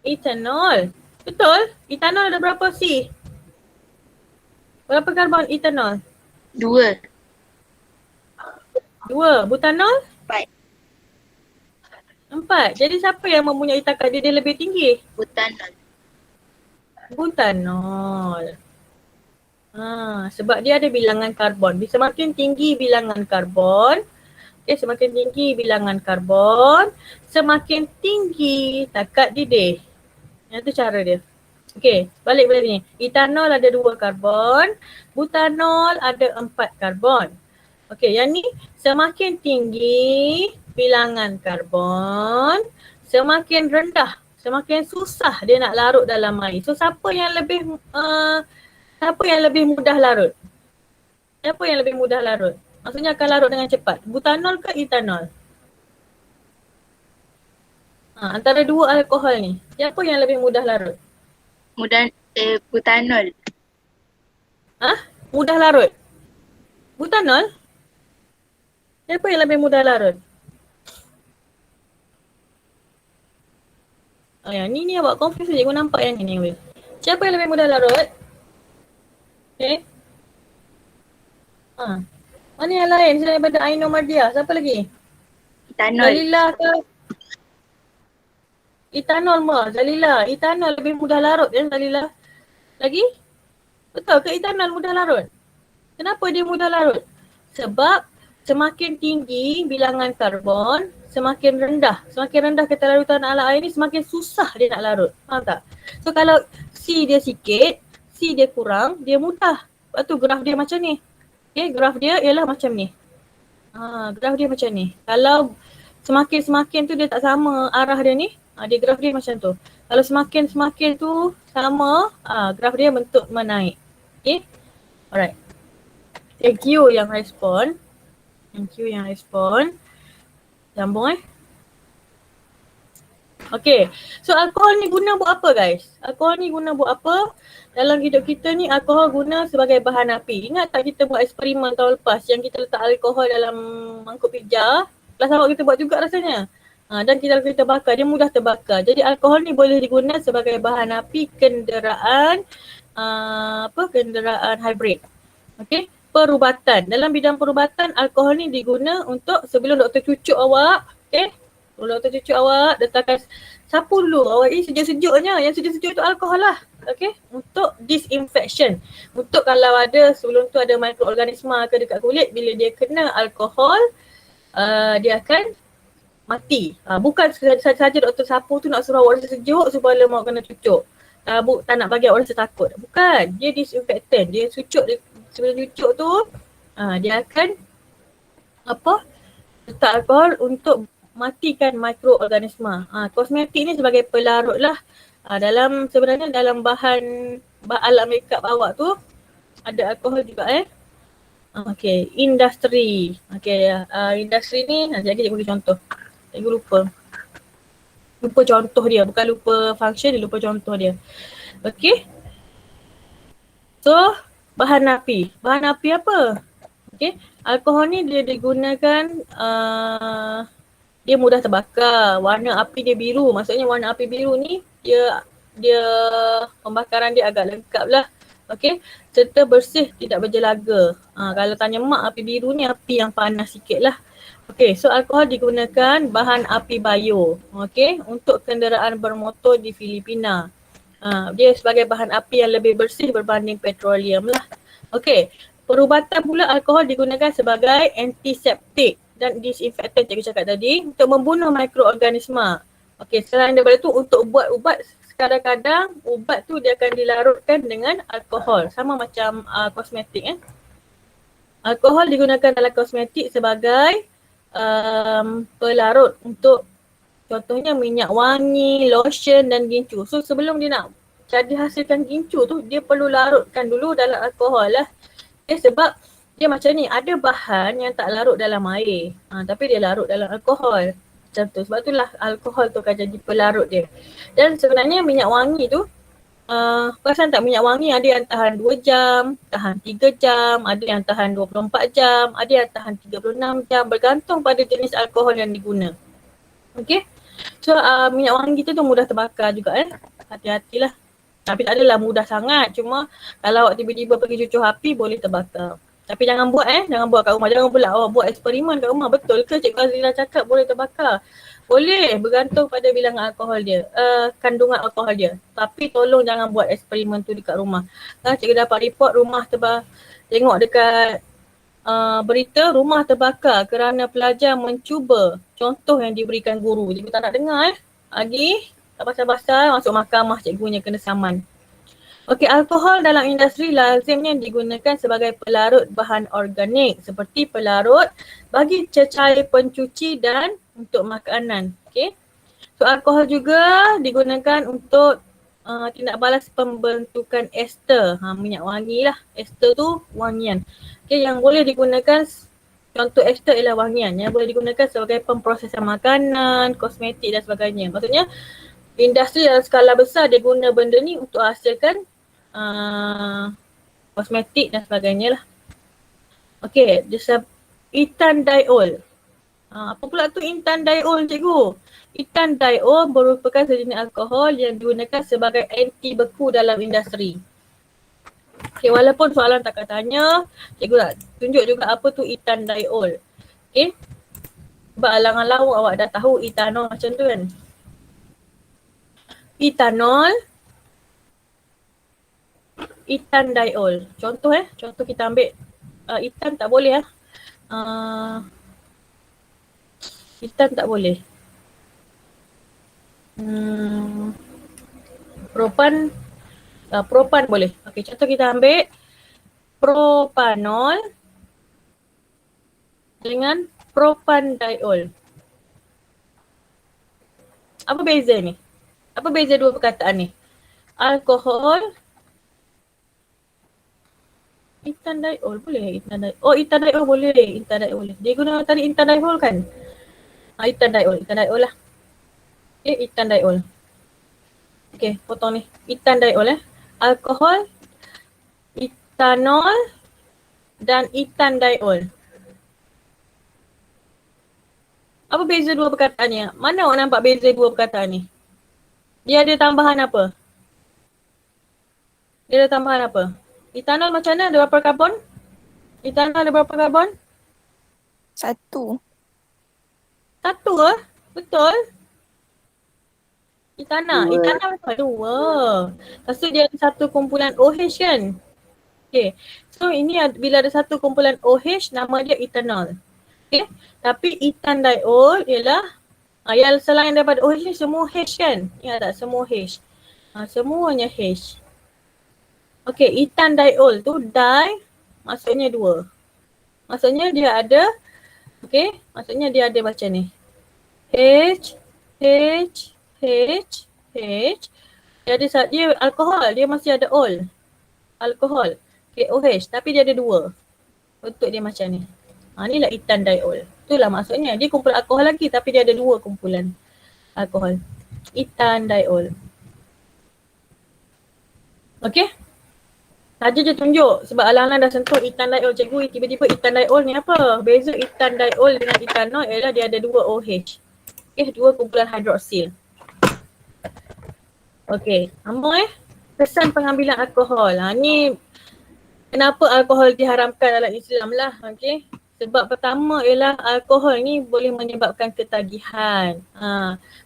Etanol. Betul? Etanol ada berapa C? Berapa karbon etanol? 2. 2. Butanol? 4. 4. Jadi siapa yang mempunyai takar dia lebih tinggi? Butanol. Butanol. Sebab dia ada bilangan karbon. Semakin tinggi bilangan karbon, semakin tinggi bilangan karbon, semakin tinggi takat didih. Yang tu cara dia. Okey, balik ni. Etanol ada 2 karbon, butanol ada 4 karbon. Okey, yang ni semakin tinggi bilangan karbon, semakin rendah, semakin susah dia nak larut dalam air. So siapa yang lebih mudah larut? Siapa yang lebih mudah larut? Maksudnya akan larut dengan cepat. Butanol ke etanol? Antara dua alkohol ni, siapa yang lebih mudah larut? Butanol. Mudah larut? Butanol? Siapa yang lebih mudah larut? Yang ni awak confuse je, kau nampak yang ni Will. Siapa yang lebih mudah larut? Okay. Mana yang lain selain daripada Aino Mardia? Siapa lagi? Etanol. Zalilah ke? Etanol mah, Zalilah. Etanol lebih mudah larut kan Zalilah? Lagi? Betul ke etanol mudah larut? Kenapa dia mudah larut? Sebab semakin tinggi bilangan karbon, semakin rendah ketelarutan ala air ni semakin susah dia nak larut. Faham tak? So kalau C dia sikit, C dia kurang, dia mudah. Lepas tu graf dia macam ni. Okay, graf dia ialah macam ni. Graf dia macam ni. Kalau semakin tu dia tak sama arah dia ni, dia graf dia macam tu. Kalau semakin tu sama, graf dia bentuk menaik. Okay, alright. Thank you yang respon. Sambung Okay, so alkohol ni guna buat apa guys? Alkohol ni guna buat apa? Dalam hidup kita ni alkohol guna sebagai bahan api. Ingat tak kita buat eksperimen tahun lepas yang kita letak alkohol dalam mangkuk pija? Kelas awak kita buat juga rasanya. Dan kita bakar, dia mudah terbakar. Jadi alkohol ni boleh digunakan sebagai bahan api kenderaan kenderaan hybrid. Okay, perubatan. Dalam bidang perubatan alkohol ni diguna untuk sebelum doktor cucuk awak, okay? Kalau doktor cucuk awak, letakkan sapu dulu. Awak ni sejuk-sejuknya. Yang sejuk-sejuk tu alkohol lah. Okay. Untuk disinfection. Untuk kalau ada sebelum tu ada mikroorganisma ke dekat kulit, bila dia kena alkohol, dia akan mati. Bukan saja doktor sapu tu nak suruh awak rasa sejuk supaya awak kena cucuk. Tak nak bagi awak rasa takut. Bukan. Dia disinfectant. Dia cucuk, sebelum cucuk tu, dia akan letak alkohol untuk matikan mikroorganisma. Kosmetik ni sebagai pelarut lah. Sebenarnya dalam bahan alat makeup awak tu ada alkohol juga Okay, industri. Okay, industri ni nanti lagi cikgu bagi contoh. Cikgu lupa contoh dia, bukan lupa function dia, lupa contoh dia. Okay. So, bahan api. Bahan api apa? Okay, alkohol ni dia digunakan dia mudah terbakar. Warna api dia biru. Maksudnya warna api biru ni dia pembakaran dia agak lengkap lah. Okay. Serta bersih, tidak berjelaga. Kalau tanya mak, api biru ni api yang panas sikit lah. Okay. So alkohol digunakan bahan api bio. Okay. Untuk kenderaan bermotor di Filipina. Dia sebagai bahan api yang lebih bersih berbanding petroleum lah. Okay. Perubatan pula alkohol digunakan sebagai antiseptik dan disinfektan cikgu cakap tadi untuk membunuh mikroorganisma. Okey, selain daripada tu untuk buat ubat, kadang-kadang ubat tu dia akan dilarutkan dengan alkohol. Sama macam kosmetik Alkohol digunakan dalam kosmetik sebagai pelarut untuk contohnya minyak wangi, lotion dan gincu. So sebelum dia nak jadi hasilkan gincu tu, dia perlu larutkan dulu dalam alkohol lah. Sebab dia macam ni, ada bahan yang tak larut dalam air. Tapi dia larut dalam alkohol. Macam tu. Sebab itulah alkohol tu akan jadi pelarut dia. Dan sebenarnya minyak wangi tu, perasan tak minyak wangi ada yang tahan 2 jam, tahan 3 jam, ada yang tahan 24 jam, ada yang tahan 36 jam. Bergantung pada jenis alkohol yang diguna. Okay. So minyak wangi tu mudah terbakar juga Hati-hatilah. Tapi tak adalah mudah sangat. Cuma kalau awak tiba-tiba pergi cucuk api boleh terbakar. Tapi jangan buat jangan buat kat rumah. Jangan pula awak buat eksperimen kat rumah. Betul ke Cikgu Azrila cakap boleh terbakar? Boleh, bergantung pada bilangan alkohol dia, kandungan alkohol dia. Tapi tolong jangan buat eksperimen tu dekat rumah. Cikgu dapat report rumah tengok dekat berita rumah terbakar kerana pelajar mencuba contoh yang diberikan guru. Cikgu tak nak dengar lagi. Tak pasal-pasal masuk mahkamah cikgunya kena saman. Okey, alkohol dalam industri lazimnya digunakan sebagai pelarut bahan organik seperti pelarut bagi cecair pencuci dan untuk makanan. Okey. So alkohol juga digunakan untuk tindak balas pembentukan ester. Minyak wangi lah. Ester tu wangian. Okey, yang boleh digunakan contoh ester ialah wangian yang boleh digunakan sebagai pemprosesan makanan, kosmetik dan sebagainya. Maksudnya industri dalam skala besar dia guna benda ni untuk hasilkan kosmetik dan sebagainya lah. Okay, etandiol. Apa pula tu etandiol cikgu? Etandiol merupakan sejenis alkohol yang digunakan sebagai anti beku dalam industri. Okay, walaupun soalan tak tanya, cikgu nak tunjuk juga apa tu etandiol. Okay, sebab alang-alang awak dah tahu etanol macam tu kan. Etandiol. Contoh contoh kita ambil etan tak boleh etan tak boleh. Propan boleh. Okey, contoh kita ambil propanol dengan propandiol. Apa beza ni? Apa beza dua perkataan ni? Alkohol, etandiol boleh. Etandiol boleh. Dia guna tadi etandiol kan? Etandiol lah. Okay, etandiol. Okay, potong ni. Etandiol alkohol, etanol dan etandiol. Apa beza dua perkataan ni? Mana awak nampak beza dua perkataan ni? Dia ada tambahan apa? Etanol macam mana? Ada berapa karbon? Etanol ada berapa karbon? Satu Betul? Etanol berapa? 2. Lepas tu dia ada satu kumpulan OH kan? Okay. So ini bila ada satu kumpulan OH, nama dia etanol. Okay. Tapi etandiol ialah yang selain daripada OH ni semua H kan? Ingat tak? Semua H. Semuanya H. Okay, etandiol tu di maksudnya 2. Maksudnya dia ada, okay, maksudnya dia ada macam ni. H. Dia alkohol, dia masih ada ol. Alkohol. Okay, OH. Tapi dia ada 2. Bentuk dia macam ni. Inilah etandiol. Itulah maksudnya. Dia kumpulan alkohol lagi tapi dia ada 2 kumpulan alkohol. Etandiol. Okay. Saja je tunjuk sebab alang-alang dah sentuh etandiol cikgu. Tiba-tiba etandiol ni apa? Beza etandiol dengan etanol ialah dia ada 2 OH. Okay, 2 kumpulan hidroksil. Okay, ambung kesan pengambilan alkohol. Ni kenapa alkohol diharamkan dalam Islam lah. Okay. Sebab pertama ialah alkohol ni boleh menyebabkan ketagihan.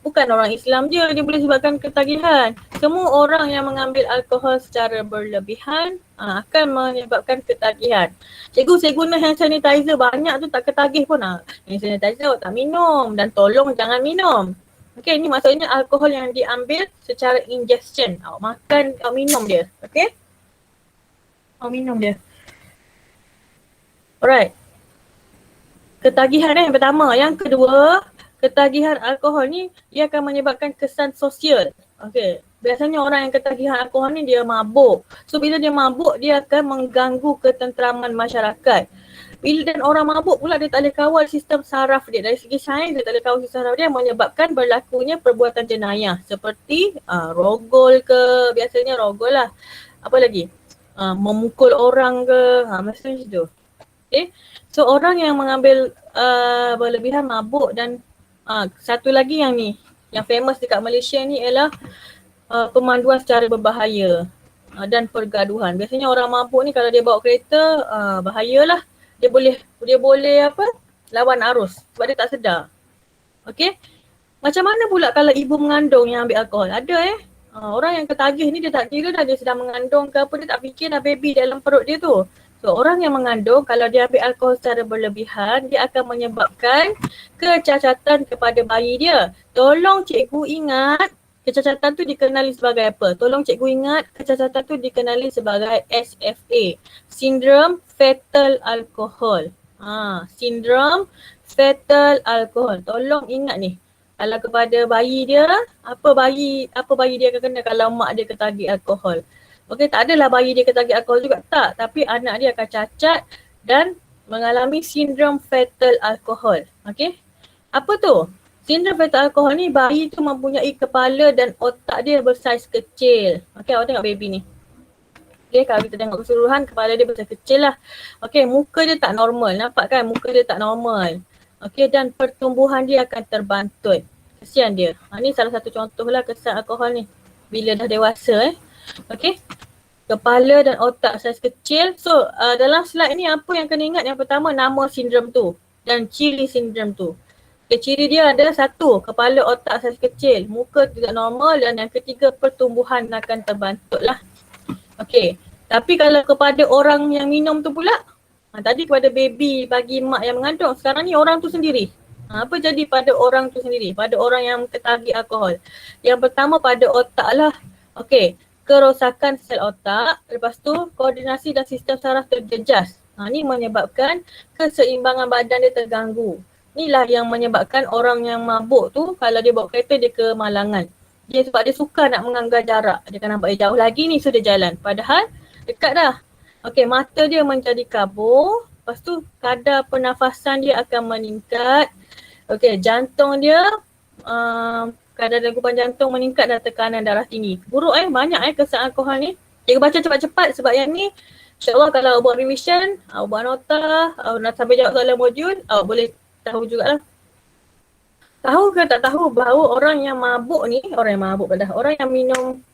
Bukan orang Islam je dia boleh sebabkan ketagihan. Semua orang yang mengambil alkohol secara berlebihan akan menyebabkan ketagihan. Cikgu, saya guna hand sanitizer banyak tu tak ketagih pun. Hand sanitizer awak tak minum dan tolong jangan minum. Okey, ni maksudnya alkohol yang diambil secara ingestion. Awak makan, awak minum dia. Okey? Awak minum dia. Alright. Ketagihan yang pertama. Yang kedua, ketagihan alkohol ni dia akan menyebabkan kesan sosial. Okey. Biasanya orang yang ketagihan alkohol ni dia mabuk. So bila dia mabuk dia akan mengganggu ketenteraman masyarakat. Bila dan orang mabuk pula dia tak boleh kawal sistem saraf dia. Dari segi sains dia tak boleh kawal sistem saraf dia menyebabkan berlakunya perbuatan jenayah. Seperti rogol ke, biasanya rogol lah. Apa lagi? Memukul orang ke, macam tu. Okay. So orang yang mengambil berlebihan mabuk dan satu lagi yang ni, yang famous dekat Malaysia ni ialah pemanduan secara berbahaya dan pergaduhan. Biasanya orang mabuk ni kalau dia bawa kereta bahayalah. Dia boleh apa? Lawan arus sebab dia tak sedar. Okay. Macam mana pula kalau ibu mengandung yang ambil alkohol? Ada orang yang ketagih ni dia tak kira dah dia sedang mengandung ke apa, dia tak fikir dah baby dalam perut dia tu. So orang yang mengandung kalau dia ambil alkohol secara berlebihan dia akan menyebabkan kecacatan kepada bayi dia. Tolong cikgu ingat kecacatan tu dikenali sebagai apa? Tolong cikgu ingat kecacatan tu dikenali sebagai SFA. Sindrom Fetal Alcohol. Sindrom Fetal Alcohol. Tolong ingat ni. Kalau kepada bayi dia, apa bayi dia akan kena kalau mak dia ketagih alkohol? Okey, tak adalah bayi dia ketagih alkohol juga, tak. Tapi anak dia akan cacat dan mengalami sindrom fetal alkohol. Okey. Apa tu? Sindrom fetal alkohol ni bayi tu mempunyai kepala dan otak dia bersaiz kecil. Okey, awak tengok baby ni. Okey, kalau kita tengok keseluruhan kepala dia bersaiz kecil lah. Okey, muka dia tak normal. Nampak kan muka dia tak normal. Okey, dan pertumbuhan dia akan terbantut. Kesian dia. Ni salah satu contoh lah kesan alkohol ni. Bila dah dewasa Okey. Kepala dan otak saiz kecil. So dalam slide ni apa yang kena ingat? Yang pertama nama sindrom tu dan ciri sindrom tu. Okay, ciri dia adalah satu, kepala otak saiz kecil, muka tidak normal dan yang ketiga pertumbuhan akan terbantut lah. Okey. Tapi kalau kepada orang yang minum tu pula, tadi kepada baby bagi mak yang mengandung, sekarang ni orang tu sendiri. Apa jadi pada orang tu sendiri? Pada orang yang ketagih alkohol. Yang pertama pada otak lah. Okey. Kerosakan sel otak, lepas tu koordinasi dan sistem saraf terjejas. Ni menyebabkan keseimbangan badan dia terganggu. Inilah yang menyebabkan orang yang mabuk tu kalau dia bawa kereta dia kemalangan. Dia sebab dia suka nak menganggar jarak. Dia kan nampak jauh lagi ni so dia jalan. Padahal dekat dah. Okey, mata dia menjadi kabur. Lepas tu kadar pernafasan dia akan meningkat. Okey, jantung dia kadar degupan jantung meningkat dan tekanan darah tinggi. Buruk banyak kesan alkohol ni. Cikgu baca cepat-cepat sebab yang ni insyaAllah kalau awak buat revision, awak buat nota, nak sampai jawab soalan modul, awak boleh tahu jugalah. Tahu ke tak tahu bahawa orang yang mabuk ni, orang yang minum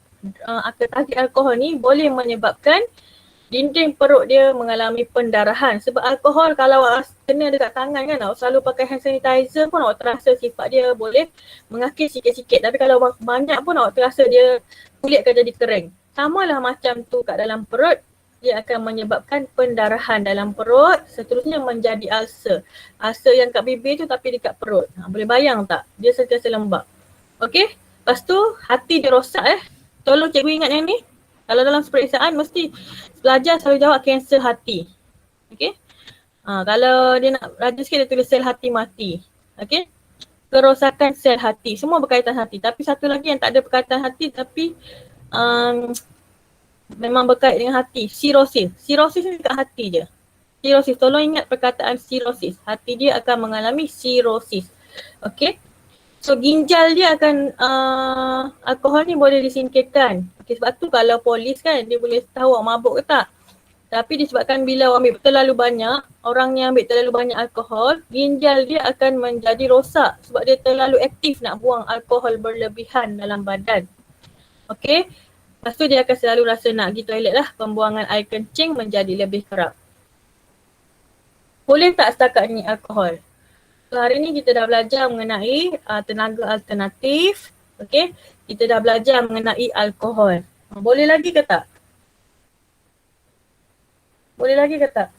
ketagih alkohol ni boleh menyebabkan dinding perut dia mengalami pendarahan. Sebab alkohol kalau awak kena dekat tangan kan, awak selalu pakai hand sanitizer pun awak terasa sifat dia boleh mengakis sikit-sikit. Tapi kalau banyak pun awak terasa dia kulit akan jadi kering. Samalah macam tu kat dalam perut, dia akan menyebabkan pendarahan dalam perut, seterusnya menjadi ulcer. Ulcer yang kat bibir tu tapi dekat perut. Boleh bayang tak? Dia sentiasa lembab. Okey? Lepas tu hati dia rosak Tolong cikgu ingat yang ni. Kalau dalam peperiksaan mesti pelajar selalu jawab kanser hati. Okey? Kalau dia nak rajin sikit dia tulis sel hati mati. Okey? Kerosakan sel hati. Semua berkaitan hati. Tapi satu lagi yang tak ada berkaitan hati tapi memang berkait dengan hati. Sirosis. Sirosis ni dekat hati je. Sirosis. Tolong ingat perkataan sirosis. Hati dia akan mengalami sirosis. Okey? So ginjal dia akan alkohol ni boleh disingkirkan. Okay, sebab tu kalau polis kan dia boleh tahu awak mabuk ke tak. Tapi disebabkan bila awak ambil terlalu banyak, orang yang ambil terlalu banyak alkohol, ginjal dia akan menjadi rosak sebab dia terlalu aktif nak buang alkohol berlebihan dalam badan. Okey. Lepas tu dia akan selalu rasa nak pergi toilet lah. Pembuangan air kencing menjadi lebih kerap. Boleh tak setakat ni alkohol? So hari ni kita dah belajar mengenai tenaga alternatif. Okay. Kita dah belajar mengenai alkohol. Boleh lagi ke tak? Boleh lagi ke tak?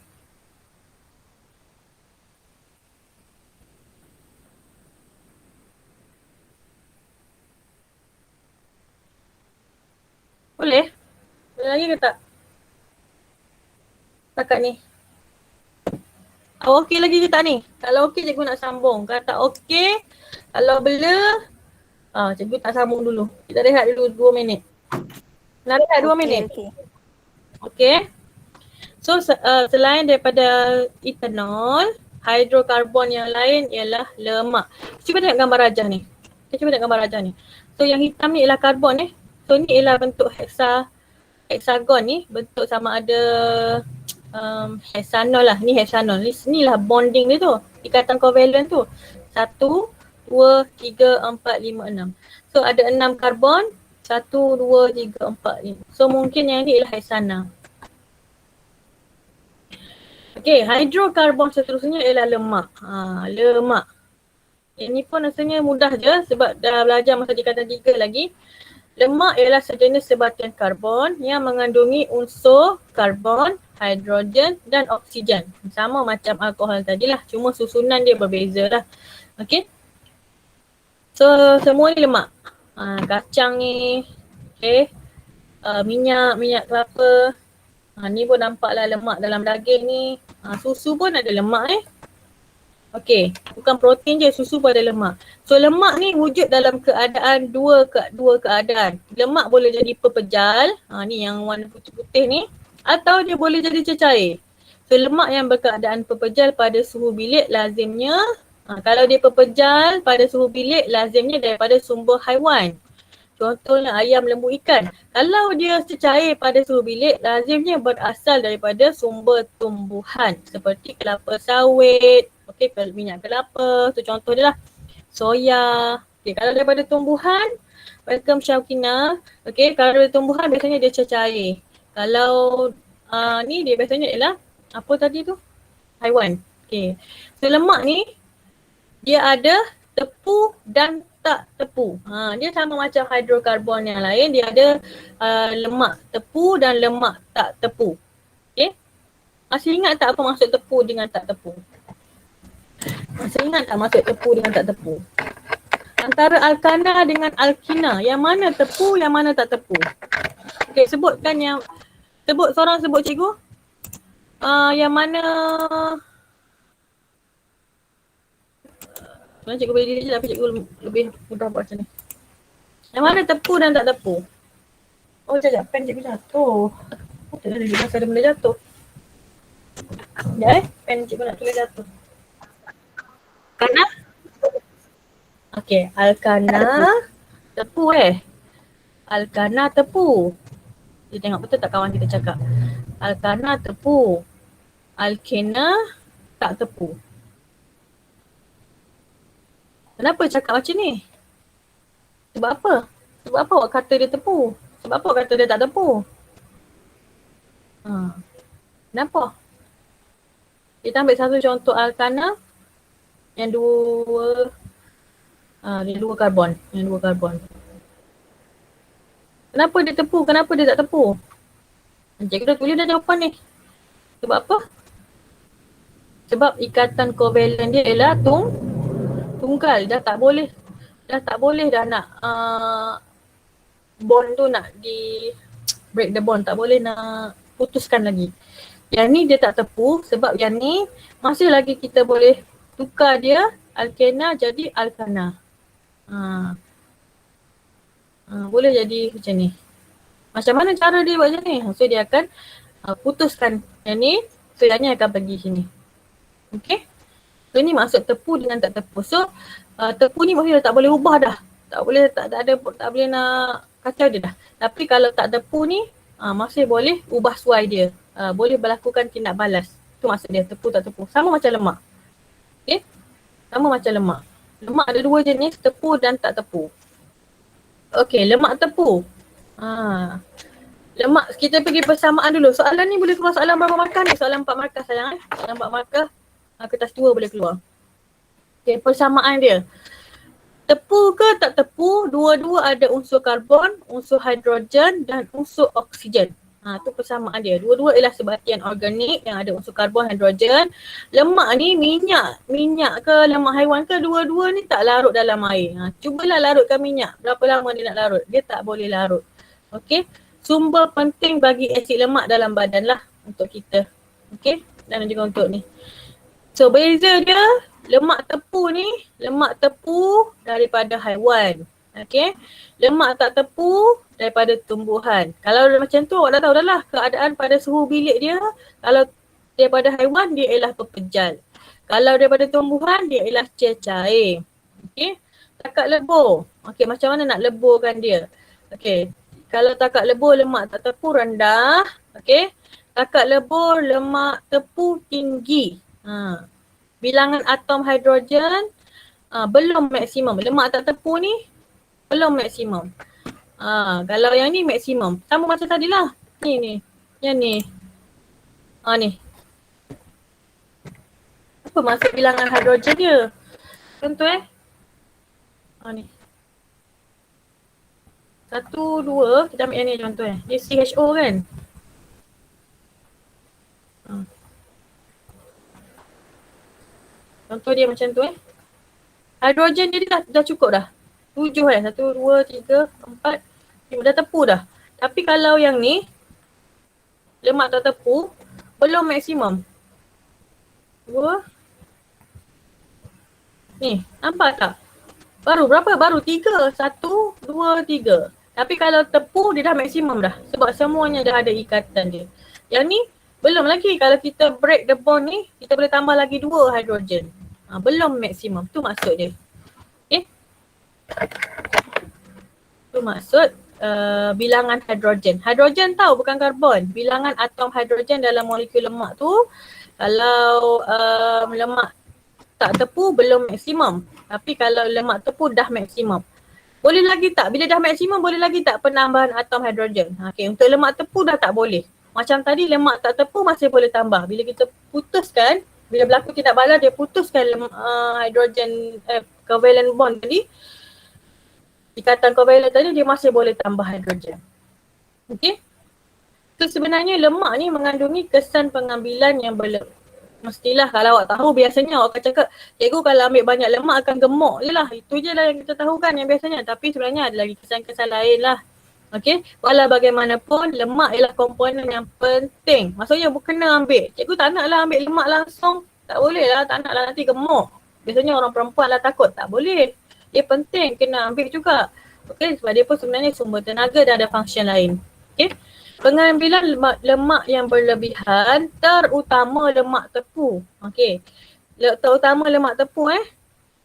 Boleh? Boleh lagi ke tak? Setakat ni. Okey lagi ke tak ni? Kalau okey cikgu nak sambung. Kalau tak okey, kalau blur, cikgu tak sambung dulu. Kita rehat dulu 2 minit. Nak rehat 2 minit? Okay. Okey. So selain daripada etanol, hidrokarbon yang lain ialah lemak. Cuba tengok gambar rajah ni. Kita cuba tengok gambar rajah ni. So yang hitam ni ialah karbon So ni ialah bentuk hexagon ni, bentuk sama ada hexanol lah. Ni hexanol. Ni lah bonding dia tu. Ikatan kovalent tu. 1, 2, 3, 4, 5, 6. So ada 6 karbon. 1, 2, 3, 4, 5. So mungkin yang ni ialah hexana. Okay, hidrokarbon seterusnya ialah lemak. Lemak. Yang ni pun rasanya mudah je sebab dah belajar masa tingkatan 3 lagi. Lemak ialah sejenis sebatian karbon yang mengandungi unsur karbon, hidrogen dan oksigen. Sama macam alkohol tadilah, cuma susunan dia berbeza lah. Okay. So semua ni lemak. Kacang ni, okay. Minyak kelapa. Ni pun nampaklah lemak dalam daging ni. Susu pun ada lemak Okay, bukan protein je, susu pun ada lemak. So lemak ni wujud dalam keadaan dua keadaan. Lemak boleh jadi pepejal, ni yang warna putih-putih ni. Atau dia boleh jadi cecair. So lemak yang berkeadaan pepejal pada suhu bilik lazimnya, kalau dia pepejal pada suhu bilik lazimnya daripada sumber haiwan. Contohnya ayam, lembu, ikan. Kalau dia cecair pada suhu bilik, lazimnya berasal daripada sumber tumbuhan seperti kelapa sawit, minyak kelapa, tu contoh dia lah. Soya. Kalau daripada tumbuhan, welcome Syawkina. Kalau daripada tumbuhan biasanya dia cecair. Kalau ni dia biasanya ialah apa tadi tu? Haiwan. So lemak ni dia ada tepu dan tak tepu. Dia sama macam hidrokarbon yang lain, dia ada lemak tepu dan lemak tak tepu. Masih ingat tak apa maksud tepu dengan tak tepu? Masih ingat tak maksud tepu dengan tak tepu? Antara alkana dengan alkina, yang mana tepu, yang mana tak tepu? Sebutkan yang, seorang sebut cikgu. Yang mana, sebenarnya cikgu boleh diri je tapi cikgu lebih mudah buat macam ni. Yang mana tepu dan tak tepu? Oh sekejap, pen cikgu jatuh. Tak ada masa ada benda jatuh. Sekejap pen cikgu nak tulis jatuh. Alkana? Alkana tepu Alkana tepu. Kita tengok betul tak kawan kita cakap. Alkana tepu. Alkena tak tepu. Kenapa cakap macam ni? Sebab apa? Sebab apa awak kata dia tepu? Sebab apa awak kata dia tak tepu? Kenapa? Kita ambil satu contoh alkana yang dua karbon. Kenapa dia tepu? Kenapa dia tak tepu? Cikgu dah tulis dah jawapan ni. Sebab apa? Sebab ikatan kovalent dia ialah tunggal. Dah tak boleh dah nak bond tu nak di break the bond. Tak boleh nak putuskan lagi. Yang ni dia tak tepu sebab yang ni masih lagi kita boleh tukar dia alkena jadi alkana. Boleh jadi macam ni. Macam mana cara dia buat macam ni? So dia akan putuskan yang ni, so yang ni akan pergi sini. So ni maksud tepu dengan tak tepu. So tepu ni maksudnya tak boleh ubah dah. Tak boleh nak kacau dia dah. Tapi kalau tak tepu ni masih boleh ubah suai dia. Boleh melakukan tindak balas. Itu maksud dia tepu tak tepu. Sama macam lemak. Sama macam lemak. Lemak ada dua jenis, tepu dan tak tepu. Lemak tepu. Lemak, kita pergi persamaan dulu. Soalan ni boleh keluar soalan berapa markah ni? Soalan 4 markah sayang Soalan 4 markah. Kertas 2 boleh keluar. Okay, persamaan dia. Tepu ke tak tepu, dua-dua ada unsur karbon, unsur hidrogen dan unsur oksigen. Tu persamaan dia. Dua-dua ialah sebatian organik yang ada unsur karbon, hidrogen. Lemak ni minyak ke lemak haiwan ke, dua-dua ni tak larut dalam air. Cubalah larutkan minyak. Berapa lama dia nak larut? Dia tak boleh larut. Okey. Sumber penting bagi asid lemak dalam badan lah untuk kita. Okey. Dan juga untuk ni. So beza dia, lemak tepu ni, lemak tepu daripada haiwan. Okay. Lemak tak tepu daripada tumbuhan. Kalau macam tu awak dah tahu dah lah keadaan pada suhu bilik dia. Kalau daripada haiwan dia ialah pepejal. Kalau daripada tumbuhan dia ialah cecair. Okay. Takat lebur. Okay, macam mana nak leburkan dia? Okay. Kalau takat lebur lemak tak tepu rendah. Okay. Takat lebur lemak tepu tinggi. Bilangan atom hidrogen belum maksimum. Lemak tak tepu ni belum maksimum. Kalau yang ni maksimum. Sama macam tadi lah. Ni. Yang ni. Ni. Apa maksud bilangan hidrogen dia? Contoh ni. 1, 2. Kita ambil yang ni contoh Dia CHO kan? Contoh dia macam tu Hidrogen dia dah cukup dah. 7 1, 2, 3, 4, 5. Dah tepu dah. Tapi kalau yang ni, lemak tak tepu, belum maksimum. 2. Ni, nampak tak? Baru berapa? Baru 3. 1, 2, 3. Tapi kalau tepu, dia dah maksimum dah. Sebab semuanya dah ada ikatan dia. Yang ni, belum lagi. Kalau kita break the bond ni, kita boleh tambah lagi 2 hidrogen. Belum maksimum. Tu maksud dia. Okay. Tu maksud bilangan hidrogen. Hidrogen tahu bukan karbon. Bilangan atom hidrogen dalam molekul lemak tu, kalau lemak tak tepu belum maksimum. Tapi kalau lemak tepu dah maksimum. Boleh lagi tak? Bila dah maksimum boleh lagi tak penambahan atom hidrogen? Okay, untuk lemak tepu dah tak boleh. Macam tadi lemak tak tepu masih boleh tambah. Bila kita putuskan, bila berlaku tindak balas dia putuskan hidrogen covalent bond tadi, ikatan covalent tadi dia masih boleh tambah hidrogen. Okey. So sebenarnya lemak ni mengandungi kesan pengambilan yang mestilah kalau awak tahu biasanya awak akan cakap, cikgu kalau ambil banyak lemak akan gemuk je lah. Itu je lah yang kita tahu kan yang biasanya. Tapi sebenarnya ada lagi kesan-kesan lain lah. Okey, walau bagaimanapun lemak ialah komponen yang penting. Maksudnya bukan kena ambil. Cikgu tak nak lah ambil lemak langsung. Tak boleh lah, tak nak lah nanti gemuk. Biasanya orang perempuan lah takut. Tak boleh. Dia penting kena ambil juga. Okey, sebab dia pun sebenarnya sumber tenaga dan ada function lain. Okey. Pengambilan lemak yang berlebihan terutama lemak tepu. Okey. Terutama lemak tepu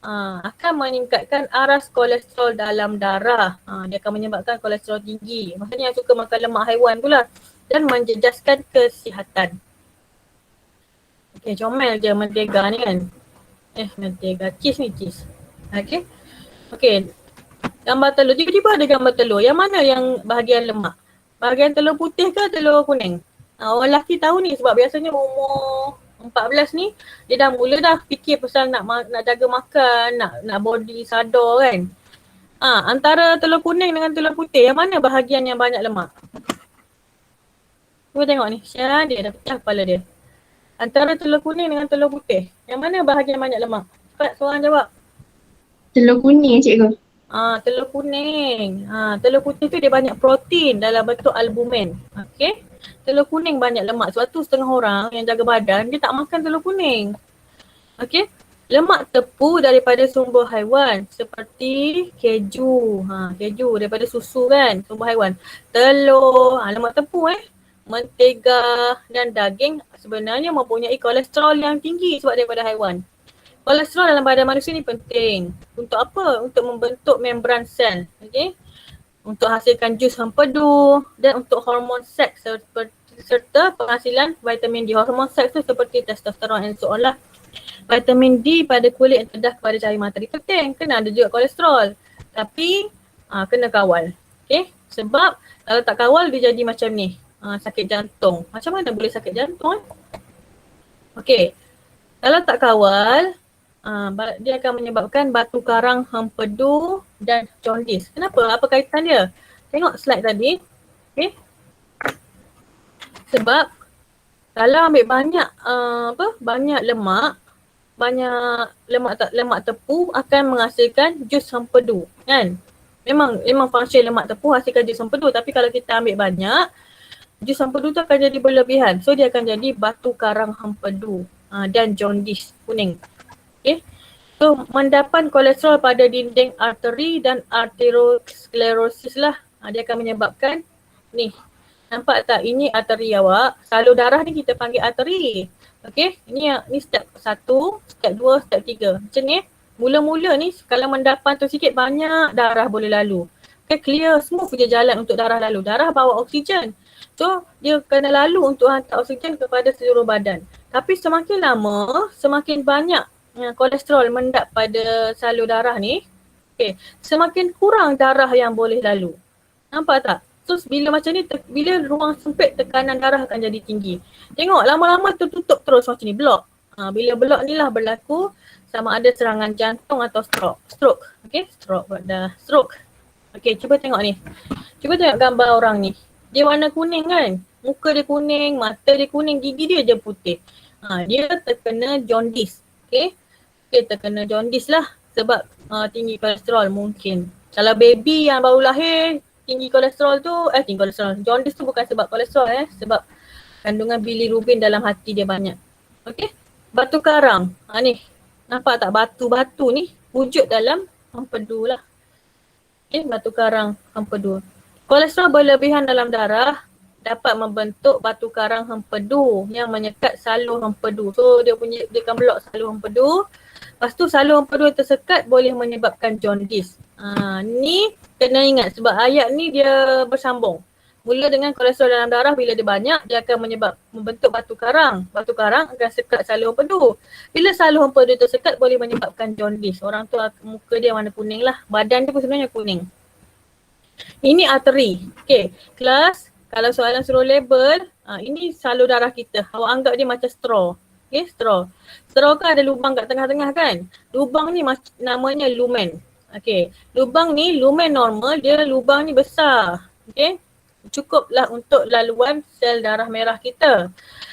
akan meningkatkan aras kolesterol dalam darah. Dia akan menyebabkan kolesterol tinggi. Maksudnya yang suka makan lemak haiwan pula. Dan menjejaskan kesihatan. Okay, comel je mentega ni kan. Mentega. Cheese ni cheese. Okay. Okay. Gambar telur. Tiba-tiba ada gambar telur. Yang mana yang bahagian lemak? Bahagian telur putih ke telur kuning? Orang lelaki tahu ni sebab biasanya umur 14 ni dia dah mula dah fikir pasal nak jaga makan, nak body sadar kan. Antara telur kuning dengan telur putih, yang mana bahagian yang banyak lemak? Cuba tengok ni, Syah dia dah pecah kepala dia. Antara telur kuning dengan telur putih, yang mana bahagian banyak lemak? Cepat seorang jawab. Telur kuning cikgu. Telur kuning. Telur putih tu dia banyak protein dalam bentuk albumin. Okay. Telur kuning banyak lemak. Sebab tu setengah orang yang jaga badan, dia tak makan telur kuning. Okay. Lemak tepu daripada sumber haiwan seperti keju. Keju daripada susu kan, sumber haiwan. Telur, lemak tepu mentega dan daging sebenarnya mempunyai kolesterol yang tinggi sebab daripada haiwan. Kolesterol dalam badan manusia ni penting. Untuk apa? Untuk membentuk membran sel. Okay. Untuk hasilkan jus empedu dan untuk hormon seks serta penghasilan vitamin D. Hormon seks tu seperti testosteron dan so on lah. Vitamin D pada kulit yang terdedah kepada cahaya matahari penting. Kena ada juga kolesterol. Tapi kena kawal. Okay. Sebab kalau tak kawal dia jadi macam ni. Sakit jantung. Macam mana boleh sakit jantung? Okay. Kalau tak kawal, dia akan menyebabkan batu karang, hempedu dan jaundice. Kenapa? Apa kaitan dia? Tengok slide tadi. Okay. Sebab kalau ambil banyak banyak lemak lemak tepu akan menghasilkan jus hempedu, kan? Memang fungsi lemak tepu hasilkan jus hempedu, tapi kalau kita ambil banyak, jus hempedu tu akan jadi berlebihan. So dia akan jadi batu karang hempedu dan jaundice kuning. Okay. So mendapan kolesterol pada dinding arteri dan arteriosklerosis lah. Dia akan menyebabkan ni. Nampak tak? Ini arteri awak. Salur darah ni kita panggil arteri. Okay. Ni step 1, step 2, step 3. Macam ni. Mula-mula ni kalau mendapan tu sikit banyak darah boleh lalu. Okay, clear, smooth je jalan untuk darah lalu. Darah bawa oksigen. So dia kena lalu untuk hantar oksigen kepada seluruh badan. Tapi semakin lama, semakin banyak kolesterol mendap pada salur darah ni, okay, semakin kurang darah yang boleh lalu. Nampak tak? So bila macam ni, bila ruang sempit, tekanan darah akan jadi tinggi. Tengok lama-lama tertutup terus macam ni, block. Bila block ni lah berlaku sama ada serangan jantung atau stroke. Okay, stroke. Okay, cuba tengok ni. Cuba tengok gambar orang ni. Dia warna kuning kan? Muka dia kuning, mata dia kuning, gigi dia je putih. Dia terkena jaundice. Okay, terkena jaundice lah sebab tinggi kolesterol mungkin. Kalau baby yang baru lahir, tinggi kolesterol tu, jaundice tu bukan sebab kolesterol sebab kandungan bilirubin dalam hati dia banyak. Okay, batu karang. Ni, nampak tak batu-batu ni wujud dalam hempedu lah. Okay, batu karang hempedu. Kolesterol berlebihan dalam darah dapat membentuk batu karang hempedu yang menyekat salur hempedu. So dia akan blok salur hempedu. Lepas tu salur hempedu tersekat boleh menyebabkan jaundice. Ni kena ingat sebab ayat ni dia bersambung. Mula dengan kolesterol dalam darah, bila dia banyak, dia akan membentuk batu karang. Batu karang akan sekat salur hempedu. Bila salur hempedu tersekat boleh menyebabkan jaundice. Orang tu muka dia warna kuning lah. Badan dia pun sebenarnya kuning. Ini arteri. Okay, kelas, kalau soalan suruh label, ini salur darah kita. Awak anggap dia macam straw. Okay, straw. Straw kan ada lubang kat tengah-tengah kan? Lubang ni namanya lumen. Okay, lubang ni lumen normal, dia lubang ni besar. Okay, cukuplah untuk laluan sel darah merah kita.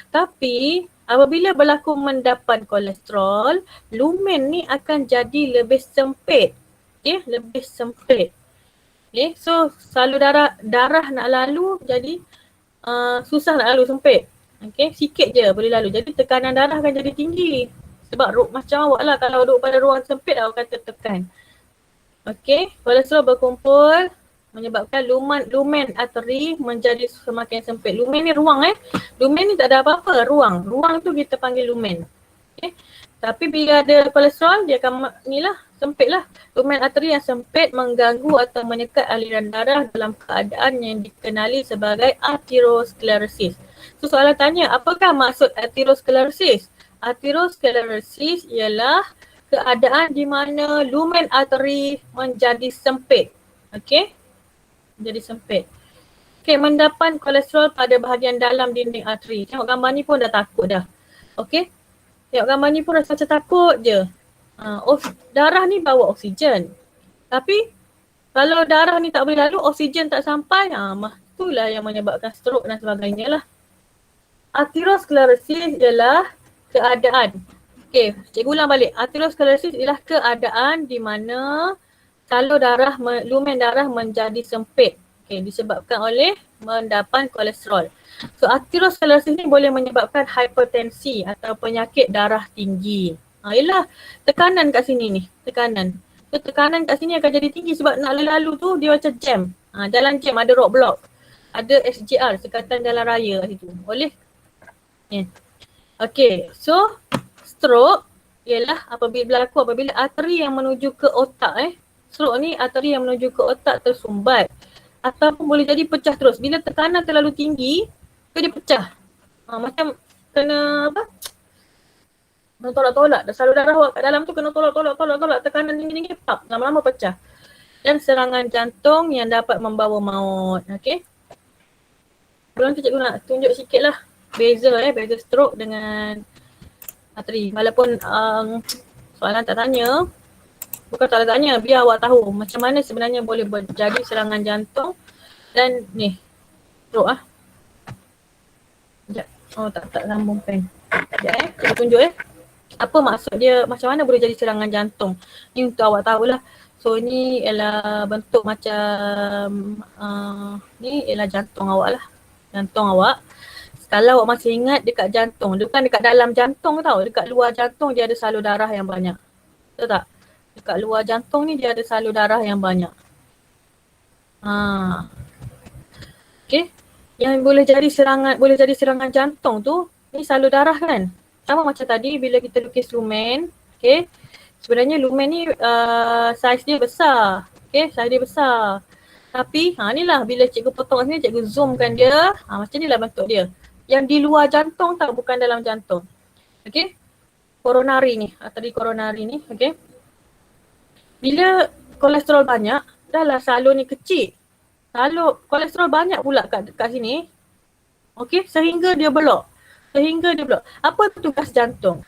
Tapi apabila berlaku mendapan kolesterol, lumen ni akan jadi lebih sempit. Okay, lebih sempit. Okay, so salur darah nak lalu jadi susah nak lalu, sempit. Okay, sikit je boleh lalu. Jadi tekanan darah akan jadi tinggi. Sebab macam awak lah, kalau duduk pada ruang sempit awak akan tertekan. Okay, kolesterol berkumpul menyebabkan lumen arteri menjadi semakin sempit. Lumen ni ruang Lumen ni tak ada apa-apa, ruang. Ruang tu kita panggil lumen. Okay. Tapi bila ada kolesterol, dia akan sempit lah. Lumen arteri yang sempit mengganggu atau menyekat aliran darah dalam keadaan yang dikenali sebagai arteriosklerosis. So soalan tanya, apakah maksud arteriosklerosis? Arteriosklerosis ialah keadaan di mana lumen arteri menjadi sempit. Okay, jadi sempit. Okay, mendapan kolesterol pada bahagian dalam dinding arteri. Tengok gambar ni pun dah takut dah. Okay, tengok gambar ni pun rasa macam takut je. Darah ni bawa oksigen. Tapi kalau darah ni tak boleh lalu, oksigen tak sampai, itulah yang menyebabkan stroke dan sebagainya lah. Arteriosklerosis ialah keadaan. Okay, cikgu ulang balik. Arteriosklerosis ialah keadaan di mana salur darah, lumen darah menjadi sempit. Okay, disebabkan oleh mendapan kolesterol. So arteriosklerosis ni boleh menyebabkan hipertensi atau penyakit darah tinggi. Ialah tekanan kat sini ni, tekanan. So tekanan kat sini akan jadi tinggi sebab nak lalu tu dia macam jam. Jalan jam, ada roadblock. Ada SGR, sekatan jalan raya kat situ. Boleh? Okay, so stroke ialah apabila arteri yang menuju ke otak stroke ni arteri yang menuju ke otak tersumbat ataupun boleh jadi pecah terus. Bila tekanan terlalu tinggi, dia pecah. Macam kena kena tolak-tolak. Salur darah awak kat dalam tu kena tolak. Tekanan tinggi-tinggi, lama-lama pecah. Dan serangan jantung yang dapat membawa maut. Okay. Belum tu cikgu nak tunjuk sikit lah beza beza stroke dengan arteri. Walaupun soalan tak tanya, bukan soalan tanya, biar awak tahu macam mana sebenarnya boleh jadi serangan jantung dan ni, stroke ah. Sekejap. Oh tak sambungkan. Sekejap cikgu tunjuk apa maksud dia, macam mana boleh jadi serangan jantung. Ni untuk awak tahulah. So ni ialah bentuk macam ni ialah jantung awak lah. Jantung awak. Kalau awak masih ingat dekat jantung, bukan dekat dalam jantung tau. Dekat luar jantung dia ada salur darah yang banyak. Betul tak? Dekat luar jantung ni dia ada salur darah yang banyak. Okay. Yang boleh jadi serangan jantung tu, ni salur darah kan. Sama macam tadi bila kita lukis lumen, okay. Sebenarnya lumen ni saiz dia besar. Okay, saiz dia besar. Tapi ni lah bila cikgu potong sini, cikgu zoomkan dia. Macam ni lah bentuk dia. Yang di luar jantung tau, bukan dalam jantung. Okay. Koronari ni, arteri koronari ni, okay. Bila kolesterol banyak, dah lah salur ni kecil. Salur kolesterol banyak pula kat sini. Okay, sehingga dia blok. Apa tugas jantung?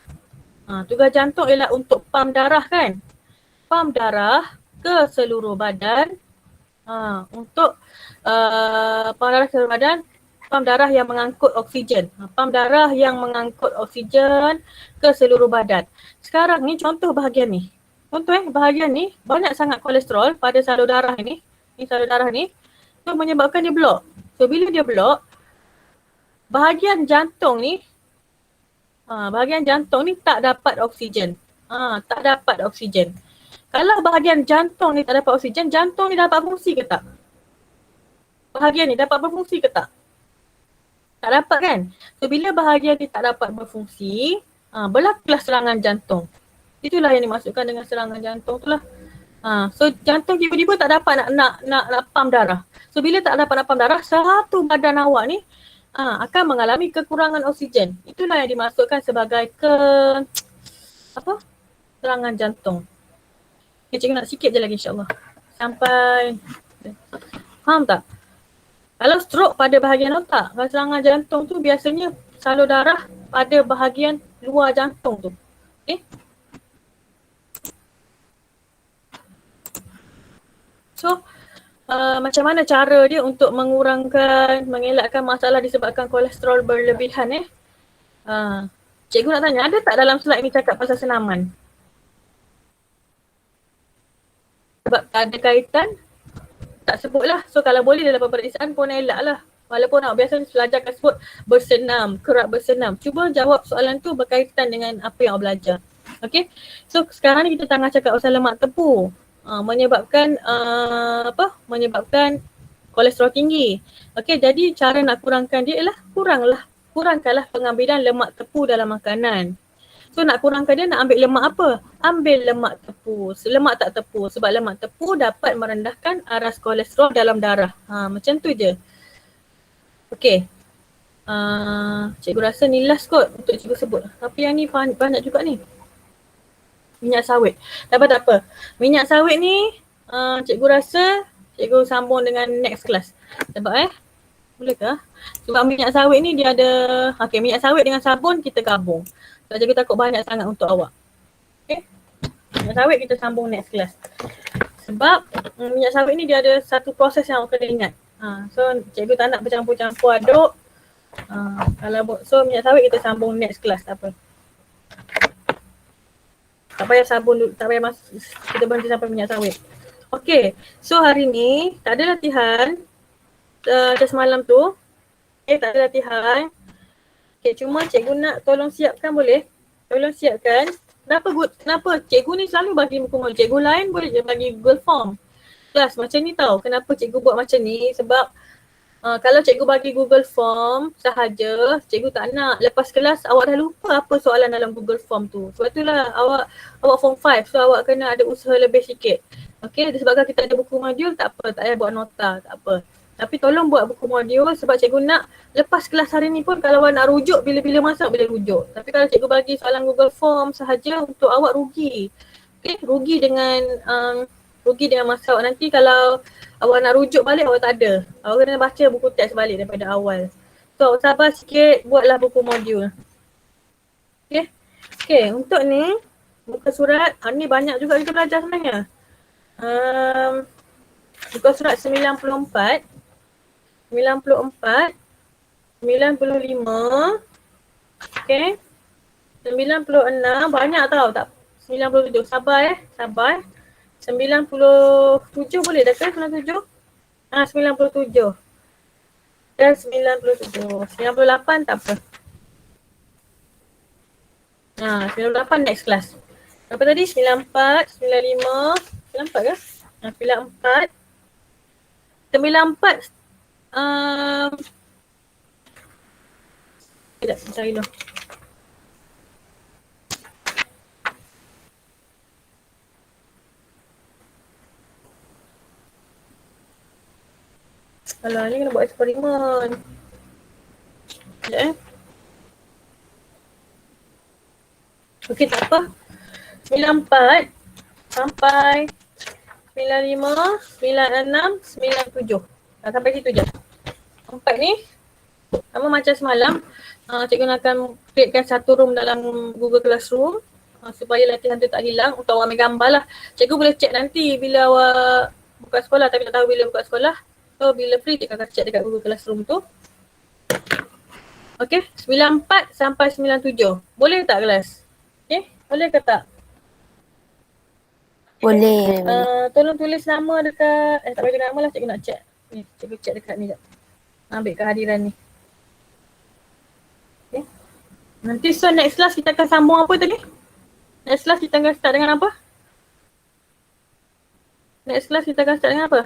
Tugas jantung ialah untuk pam darah kan. Pam darah ke seluruh badan. Untuk pam darah ke seluruh badan, pam darah yang mengangkut oksigen. Pam darah yang mengangkut oksigen ke seluruh badan. Sekarang ni contoh bahagian ni. Bahagian ni banyak sangat kolesterol pada salur darah ni. Ni salur darah ni. So menyebabkan dia blok. So bila dia blok, bahagian jantung ni tak dapat oksigen. Kalau bahagian jantung ni tak dapat oksigen, jantung ni dapat fungsi ke tak? Bahagian ni dapat berfungsi ke tak? Tak dapat kan? So bila bahagian ni tak dapat berfungsi, berlakulah serangan jantung. Itulah yang dimaksudkan dengan serangan jantung tu lah. So jantung tiba-tiba tak dapat nak pam darah. So bila tak dapat nak pam darah, satu badan awak ni akan mengalami kekurangan oksigen. Itulah yang dimaksudkan sebagai serangan jantung. Okay, cikgu nak sikit je lagi insyaAllah. Sampai, faham tak? Kalau stroke pada bahagian otak, kalau serangan jantung tu biasanya salur darah pada bahagian luar jantung tu. Okay. So, macam mana cara dia untuk mengelakkan masalah disebabkan kolesterol berlebihan Cikgu nak tanya, ada tak dalam slide ni cakap pasal senaman? Sebab tak ada kaitan, tak sebut lah. So kalau boleh dalam peperiksaan pun elak lah. Walaupun awak biasa pelajar akan sebut bersenam, kerap bersenam. Cuba jawab soalan tu berkaitan dengan apa yang awak belajar. Okay, so sekarang ni kita tengah cakap pasal lemak tepu. Menyebabkan kolesterol tinggi. Okey, jadi cara nak kurangkan dia ialah kurangkanlah pengambilan lemak tepu dalam makanan. So nak kurangkan dia, nak ambil lemak apa? Ambil lemak tepu. Lemak tak tepu, sebab lemak tepu dapat merendahkan aras kolesterol dalam darah. Macam tu je. Okey. Cikgu rasa ni last kot untuk cikgu sebut. Tapi yang ni banyak juga ni. Minyak sawit. Tak apa. Minyak sawit ni cikgu rasa cikgu sambung dengan next class. Sebab boleh ke? Sebab minyak sawit ni dia ada, minyak sawit dengan sabun kita gabung. Sebab cikgu takut banyak sangat untuk awak. Okay. Minyak sawit kita sambung next class. Sebab minyak sawit ni dia ada satu proses yang awak kena ingat. So cikgu tak nak bercampur-campur aduk. So minyak sawit kita sambung next class, tak apa. Tak payah sabun dulu, tak payah kita berhenti sampai minyak sawit. Okay, so hari ni tak ada latihan macam semalam tu. Tak ada latihan. Okay, cuma cikgu nak tolong siapkan boleh? Tolong siapkan. Kenapa cikgu ni selalu bagi buku modul. Cikgu lain boleh je bagi Google Form. Kelas macam ni tau. Kenapa cikgu buat macam ni? Sebab kalau cikgu bagi Google Form sahaja, cikgu tak nak. Lepas kelas awak dah lupa apa soalan dalam Google Form tu. Sebab itulah awak Form 5, so awak kena ada usaha lebih sikit. Okay, disebabkan kita ada buku modul, tak apa, tak payah buat nota, tak apa. Tapi tolong buat buku modul sebab cikgu nak lepas kelas hari ni pun kalau awak nak rujuk bila-bila masa boleh rujuk. Tapi kalau cikgu bagi soalan Google Form sahaja, untuk awak rugi. Okay, rugi dengan masa awak nanti. Kalau awak nak rujuk balik awak tak ada. Awak kena baca buku teks balik daripada awal. So awak sabar sikit, buatlah buku modul. Okay. Okay, untuk ni muka surat, ni banyak juga kita belajar sebenarnya. Muka surat 94, 94, 95, okay, 96, banyak tau tak? 97, sabar. 97 boleh dah ke 97? 97. Dan 97. 98 tak apa. 98 next class. Apa tadi? 94, 95, 94 ke? 94. 94. Sekejap, cari dulu. Alah, ni kena buat eksperimen. Sekejap Okey, tak apa. 94 sampai 95, 96, 97. Sampai situ je. 4 ni sama macam semalam. Cikgu akan createkan satu room dalam Google Classroom supaya latihan tu tak hilang. Untuk awak ambil gambar lah. Cikgu boleh check nanti bila awak buka sekolah tapi tak tahu bila buka sekolah. So bila free cikgu akan check dekat Google Classroom tu. Okay, 94 sampai 97. Boleh tak kelas? Okay, boleh ke tak? Boleh. Tolong tulis nama dekat, tak bagi nama lah, cikgu nak check. Ni, cikgu check dekat ni jap. Ambil kehadiran ni. Okay. Nanti so next class kita akan sambung apa tadi? Next class kita akan start dengan apa? Next class kita akan start dengan apa?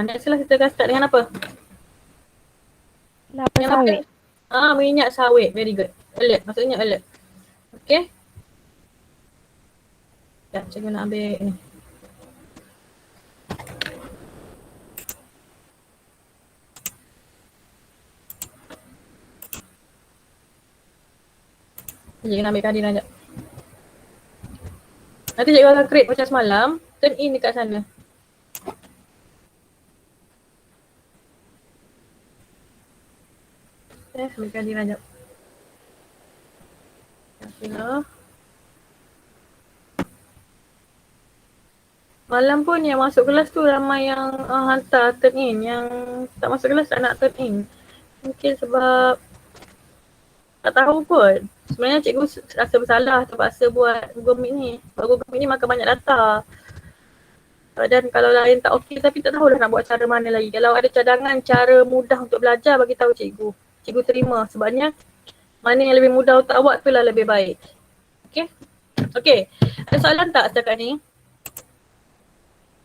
Next class kita akan start dengan apa? Kelapa sawit. Minyak sawit. Very good. Alert. Maksudnya alert. Okay. Sekejap, cikgu nak ambil ni. Cikgu nak ambil kehadiran sekejap. Nanti cikgu akan create macam semalam. Turn in dekat sana. Ambil kehadiran sekejap. Alhamdulillah. Malam pun yang masuk kelas tu ramai yang hantar turn in. Yang tak masuk kelas tak nak turn in. Mungkin sebab tak tahu kot. Sebenarnya cikgu rasa bersalah terpaksa buat Google Meet ni. Sebab Google Meet ni makan banyak data. Dan kalau lain tak okey tapi tak tahulah nak buat cara mana lagi. Kalau ada cadangan cara mudah untuk belajar bagi tahu cikgu. Cikgu terima sebabnya mana yang lebih mudah untuk awak tu lah lebih baik. Okay? Okay. Ada soalan tak setakat ni?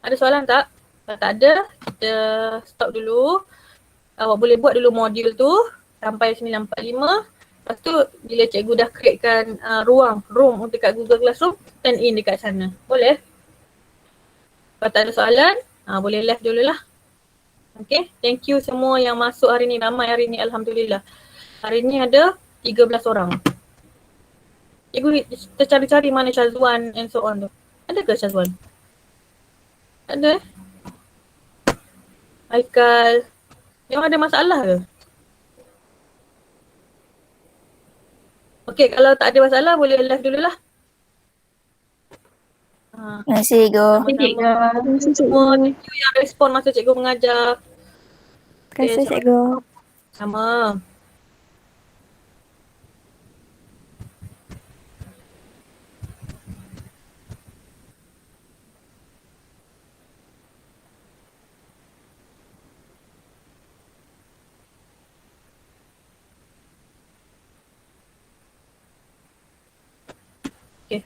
Ada soalan tak? Kalau tak ada, kita stop dulu. Awak boleh buat dulu modul tu sampai 9.45. Lepas tu bila cikgu dah createkan room untuk kat Google Classroom, turn in dekat sana. Boleh? Kalau tak ada soalan, boleh left dululah. Okay, thank you semua yang masuk hari ni. Ramai hari ni, Alhamdulillah. Hari ni ada 13 orang. Cikgu tercari-cari mana Syazwan and so on tu. Ada ke Syazwan? Ada Haikal. Yang ada masalah ke? Okay, kalau tak ada masalah boleh left dululah. Terima kasih, Cikgu. Sama-sama. Semua thank you yang respon masa cikgu mengajar. Terima kasih, Cikgu. Sama. Okay.